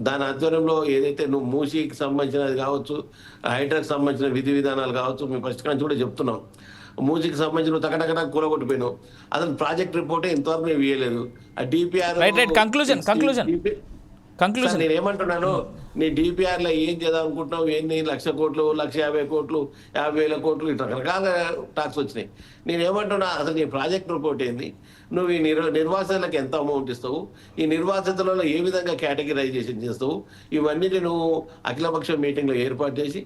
దాని ఆధ్వర్యంలో ఏదైతే నువ్వు మూసీకి సంబంధించినది కావచ్చు, హైడ్రాకి సంబంధించిన విధి విధానాలు కావచ్చు, మేము ఫస్ట్ నుంచి కూడా చెప్తున్నాం. మూసీకి సంబంధించిన తగటగట కూలగొట్టిపోయినావు, అసలు ప్రాజెక్ట్ రిపోర్టే ఇంతవరకు మేము ఇవ్వలేదు. ఆ డిపిఆర్ నేను ఏమంటున్నాను, నీ డిపిఆర్ లో ఏం చేద్దాం అనుకుంటున్నావు, ఎన్ని 1,00,000 కోట్లు, 1,50,000 కోట్లు, 50,000 కోట్లు, ఇట్లా రకరకాల టాక్స్ వచ్చినాయి. నేనేమంటున్నా, అసలు నీ ప్రాజెక్ట్ రిపోర్ట్ ఏంది, నువ్వు ఈ నిర్వాసితులకు ఎంత అమౌంట్ ఇస్తావు, ఈ నిర్వాసితులలో ఏ విధంగా కేటగిరైజేషన్ చేస్తావు, ఇవన్నీ నువ్వు అఖిలపక్ష మీటింగ్లో ఏర్పాటు చేసి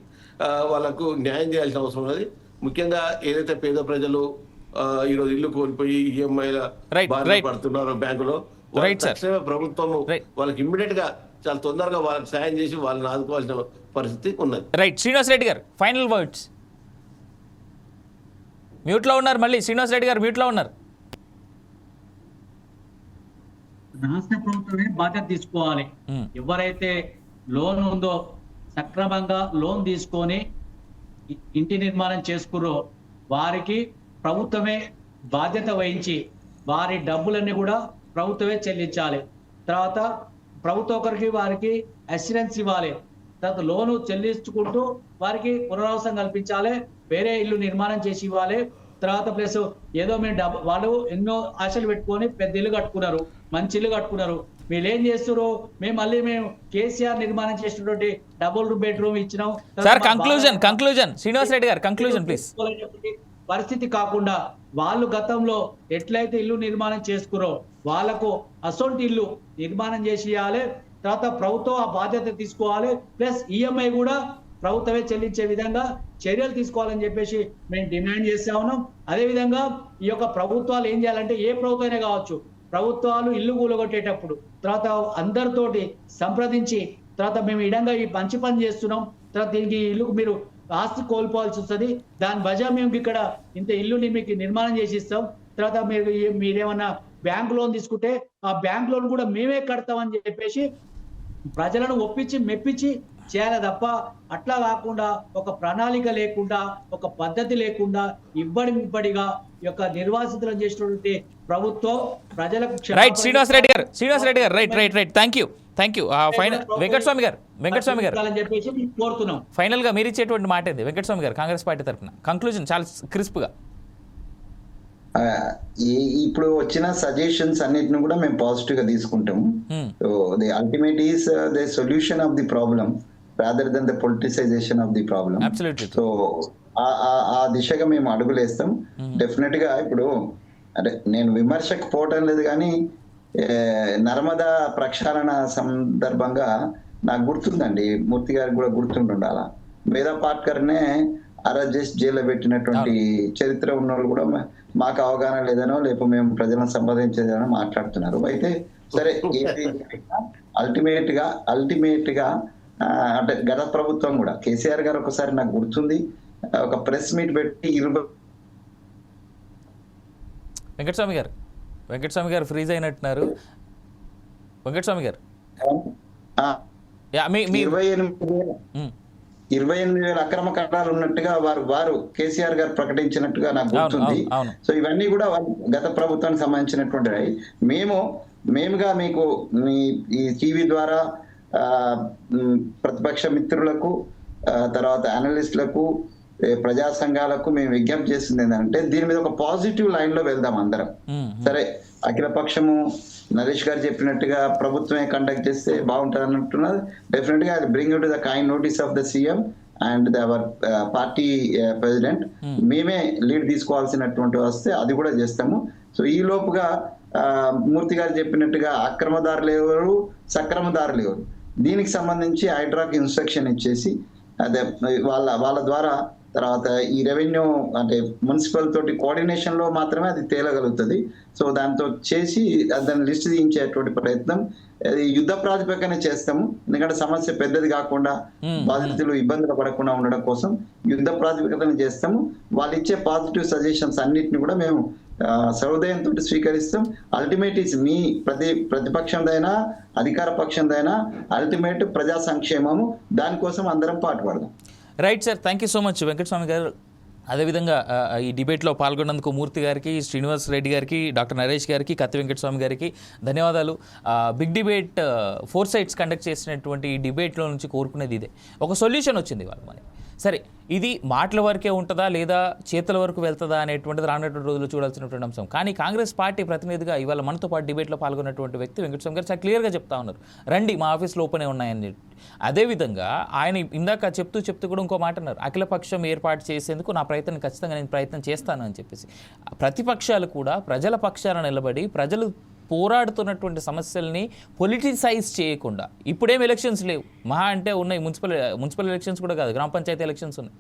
వాళ్ళకు న్యాయం చేయాల్సిన అవసరం ఉన్నది. ముఖ్యంగా ఏదైతే పేద ప్రజలు ఈరోజు ఇల్లు కోల్పోయి ఈఎంఐల బాధ పడుతున్నారో బ్యాంకులో, ప్రభుత్వం వాళ్ళకి ఇమ్మీడియట్ గా చాలా తొందరగా వాళ్ళకి సాయం చేసి వాళ్ళని ఆదుకోవాల్సిన పరిస్థితి ఉన్నది. రైట్, శ్రీనివాస్ రెడ్డి గారు ఫైనల్ వర్డ్స్. మ్యూట్ లో ఉన్నారు, మళ్ళీ శ్రీనివాస్ రెడ్డి గారు మ్యూట్ లో ఉన్నారు. రాష్ట్ర ప్రభుత్వమే బాధ్యత తీసుకోవాలి. ఎవరైతే లోన్ ఉందో సక్రమంగా లోన్ తీసుకొని ఇంటి నిర్మాణం చేసుకురో వారికి ప్రభుత్వమే బాధ్యత వహించి వారి డబ్బులన్నీ కూడా ప్రభుత్వమే చెల్లించాలి. తర్వాత ప్రభుత్వం ఒకరికి వారికి అష్యూరెన్స్ ఇవ్వాలి. తర్వాత లోను చెల్లించుకుంటూ వారికి పునరావాసం కల్పించాలి, వేరే ఇల్లు నిర్మాణం చేసి ఇవ్వాలి. తర్వాత ప్లస్ ఏదో మేము వాళ్ళు ఎన్నో ఆశలు పెట్టుకొని పెద్ద ఇల్లు కట్టుకున్నారు, మంచి ఇల్లు కట్టుకున్నారు, వీళ్ళు ఏం చేస్తారు, మేము కేసీఆర్ నిర్మాణం చేసినటువంటి డబుల్ బెడ్రూమ్ ఇచ్చినాం. కంక్లూజన్ శ్రీనివాస్ రెడ్డి గారు కంక్లూజన్ ప్లీజ్. పరిస్థితి కాకుండా వాళ్ళు గతంలో ఎట్లయితే ఇల్లు నిర్మాణం చేసుకురో వాళ్ళకు అసొంటి ఇల్లు నిర్మాణం చేసి ఇవ్వాలి. తర్వాత ప్రభుత్వం ఆ బాధ్యత తీసుకోవాలి. ప్లస్ ఈఎంఐ కూడా ప్రభుత్వమే చెల్లించే విధంగా చర్యలు తీసుకోవాలని చెప్పేసి మేము డిమాండ్ చేస్తా ఉన్నాం. అదేవిధంగా ఈ యొక్క ప్రభుత్వాలు ఏం చేయాలంటే, ఏ ప్రభుత్వమైనా కావచ్చు, ప్రభుత్వాలు ఇల్లు కూలగొట్టేటప్పుడు తర్వాత అందరితోటి సంప్రదించి తర్వాత మేము ఇడంగా ఈ మంచి పని చేస్తున్నాం, తర్వాత దీనికి ఇల్లుకు మీరు ఆస్తి కోల్పోవాల్సి వస్తుంది, దాని బజా మేము ఇక్కడ ఇంత ఇల్లుని మీకు నిర్మాణం చేసి ఇస్తాం, తర్వాత మీరేమన్నా బ్యాంక్ లోన్ తీసుకుంటే ఆ బ్యాంక్ లోన్ కూడా మేమే కడతామని చెప్పేసి ప్రజలను ఒప్పించి మెప్పించి చేయాలి తప్ప అట్లా కాకుండా ఒక ప్రణాళిక లేకుండా ఒక పద్ధతి లేకుండా ఇబ్బడిగా ఈ యొక్క నిర్వాసితులను చేసినటువంటి ప్రభుత్వం ప్రజలకు రైట్ శ్రీనివాస్ రెడ్డి గారు right thank you final Venkataswamy గారు అని చెప్పేసి కోరుతున్నాం. ఫైనల్ గా మీరు ఇచ్చేటువంటి మాట ఏంది వెంకటస్వామి గారు కాంగ్రెస్ పార్టీ తరఫున కంక్లూజన్ చాలా క్రిస్ప్ గా? ఇప్పుడు వచ్చిన సజెషన్స్ అన్నిటిని కూడా మేము పాజిటివ్ గా తీసుకుంటాము. So the ultimate is the solution of the problem rather than the politicisation of the problem. So ఆ దిశగా మేము అడుగులేస్తాం డెఫినెట్ గా. ఇప్పుడు అంటే నేను విమర్శకు పోవటం లేదు, కానీ నర్మదా ప్రక్షాళన సందర్భంగా నాకు గుర్తుందండి, మూర్తి గారికి కూడా గుర్తుండాల, మేధా పాట్కర్నే అరెస్ట్ చేసి జైల్లో పెట్టినటువంటి చరిత్ర ఉన్న వాళ్ళు కూడా మాకు అవగాహన లేదనో లేకపోతే మేము ప్రజలను సంపాదించేదనో మాట్లాడుతున్నారు. అయితే సరే, అల్టిమేట్ గా అంటే గత ప్రభుత్వం కూడా కేసీఆర్ గారు ఒకసారి నాకు గుర్తుంది ఒక ప్రెస్ మీట్ పెట్టి వెంకటస్వామి గారు ఫ్రీజ్ అయినట్టున్నారు. వెంకటస్వామి గారు 28,000 అక్రమ కట్టాలు ఉన్నట్టుగా వారు కేసీఆర్ గారు ప్రకటించినట్టుగా నాకు గుర్తుంది. సో ఇవన్నీ కూడా గత ప్రభుత్వానికి సంబంధించినటువంటివి. మేముగా మీకు ఈ టీవీ ద్వారా ప్రతిపక్ష మిత్రులకు తర్వాత అనలిస్టులకు ప్రజా సంఘాలకు మేము విజ్ఞప్తి చేసింది ఏంటంటే, దీని మీద ఒక పాజిటివ్ లైన్ లో వెళ్దాం అందరం. సరే, అఖిల పక్షము నరేష్ గారు చెప్పినట్టుగా ప్రభుత్వమే కండక్ట్ చేస్తే బాగుంటుంది అన్నట్టున్నది. డెఫినెట్ గా bring to the kind notice of the CM and our party president. మేమే లీడ్ తీసుకోవాల్సినటువంటి వస్తే అది కూడా చేస్తాము. సో ఈ లోపుగా మూర్తి గారు చెప్పినట్టుగా అక్రమదారులు ఎవరు, సక్రమదారులు ఎవరు, దీనికి సంబంధించి హైడ్రాకి ఇన్స్ట్రక్షన్ ఇచ్చేసి అదే వాళ్ళ ద్వారా తర్వాత ఈ రెవెన్యూ అంటే మున్సిపల్ తోటి కోఆర్డినేషన్ లో మాత్రమే అది తేలగలుగుతుంది. సో దాంతో చేసి దాన్ని లిస్ట్ తీయించేటువంటి ప్రయత్నం యుద్ధ ప్రాతిపదికన చేస్తాము. ఎందుకంటే సమస్య పెద్దది కాకుండా బాధితులు ఇబ్బందులు పడకుండా ఉండడం కోసం యుద్ధ ప్రాతిపదికన చేస్తాము. వాళ్ళు ఇచ్చే పాజిటివ్ సజెషన్స్ అన్నిటిని కూడా మేము సహృదయంతో స్వీకరిస్తాం. అల్టిమేట్ ఈస్ మీ ప్రతిపక్షందైనా అధికార పక్షందైనా అల్టిమేట్ ప్రజా సంక్షేమము, దానికోసం అందరం పాటుపడదాం. Right sir, thank you so much Venkataswamy గారు. అదేవిధంగా ఈ డిబేట్లో పాల్గొన్నందుకు మూర్తి గారికి, శ్రీనివాస్ రెడ్డి గారికి, డాక్టర్ నరేష్ గారికి, కత్తి వెంకటస్వామి గారికి ధన్యవాదాలు. బిగ్ డిబేట్ 4 sides కండక్ట్ చేసినటువంటి ఈ డిబేట్లో నుంచి కోరుకునేది ఇదే, ఒక సొల్యూషన్ వచ్చింది వాళ్ళు మనకి. సరే, ఇది మాటల వరకే ఉంటుందా లేదా చేతుల వరకు వెళ్తుందా అనేటువంటిది రానటువంటి రోజుల్లో చూడాల్సినటువంటి అంశం. కానీ కాంగ్రెస్ పార్టీ ప్రతినిధిగా ఇవాళ మనతో పాటు డిబేట్లో పాల్గొన్నటువంటి వ్యక్తి వెంకటస్వామి గారు చాలా క్లియర్గా చెప్తా ఉన్నారు, రండి మా ఆఫీస్లో ఓపెనే ఉన్నాయని. అదేవిధంగా ఆయన ఇందాక చెప్తూ కూడా ఇంకో మాట అన్నారు, అఖిలపక్షం ఏర్పాటు చేసేందుకు నా ప్రయత్నం ఖచ్చితంగా నేను ప్రయత్నం చేస్తాను అని చెప్పేసి. ప్రతిపక్షాలు కూడా ప్రజల పక్షాన నిలబడి ప్రజలు పోరాడుతున్నటువంటి సమస్యల్ని పొలిటిసైజ్ చేయకుండా, ఇప్పుడేం ఎలక్షన్స్ లేవు, మహా అంటే ఉన్నాయి మున్సిపల్ ఎలక్షన్స్ కూడా కాదు, గ్రామ పంచాయతీ ఎలక్షన్స్ ఉన్నాయి.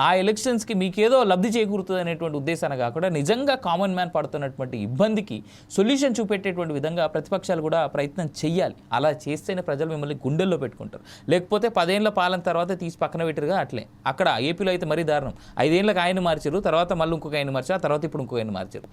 ఆ ఎలక్షన్స్కి మీకేదో లబ్ధి చేకూరుతుంది అనేటువంటి ఉద్దేశాన్ని కాకుండా నిజంగా కామన్ మ్యాన్ పడుతున్నటువంటి ఇబ్బందికి సొల్యూషన్ చూపెట్టేటువంటి విధంగా ప్రతిపక్షాలు కూడా ప్రయత్నం చేయాలి. అలా చేస్తేనే ప్రజలు మిమ్మల్ని గుండెల్లో పెట్టుకుంటారు. లేకపోతే 10 ఏళ్ల పాలన తర్వాత తీసి పక్కన పెట్టరుగా అట్లే. అక్కడ ఏపీలో అయితే మరీ దారుణం, 5 ఏళ్ళకి ఆయన మార్చారు, తర్వాత మళ్ళీ ఇంకొక ఆయన మార్చారు, తర్వాత ఇప్పుడు ఇంకొక ఆయన మార్చారు.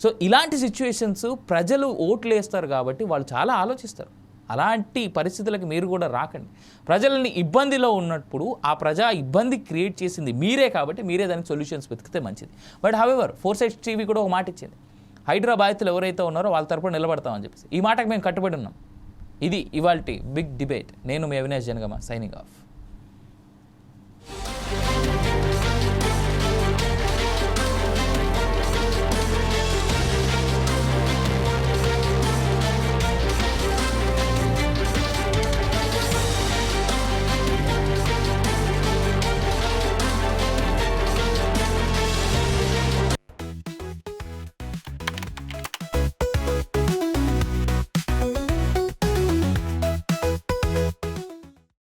సో ఇలాంటి సిచ్యువేషన్స్ ప్రజలు ఓట్లు వేస్తారు కాబట్టి వాళ్ళు చాలా ఆలోచిస్తారు. అలాంటి పరిస్థితులకు మీరు కూడా రాకండి. ప్రజలని ఇబ్బందిలో ఉన్నప్పుడు ఆ ప్రజా ఇబ్బంది క్రియేట్ చేసింది మీరే కాబట్టి మీరే దానికి సొల్యూషన్స్ వెతికితే మంచిది. బట్ హవెవర్ 4 sides టీవీ కూడా ఒక మాట ఇచ్చింది, హైడ్రా బాధితులు ఎవరైతే ఉన్నారో వాళ్ళ తరపున నిలబడతామని చెప్పేసి. ఈ మాటకు మేము కట్టుబడి ఉన్నాం. ఇది ఇవాల్టి బిగ్ డిబేట్. నేను మీ అవినాష్ జనగామ, సైనింగ్ ఆఫ్.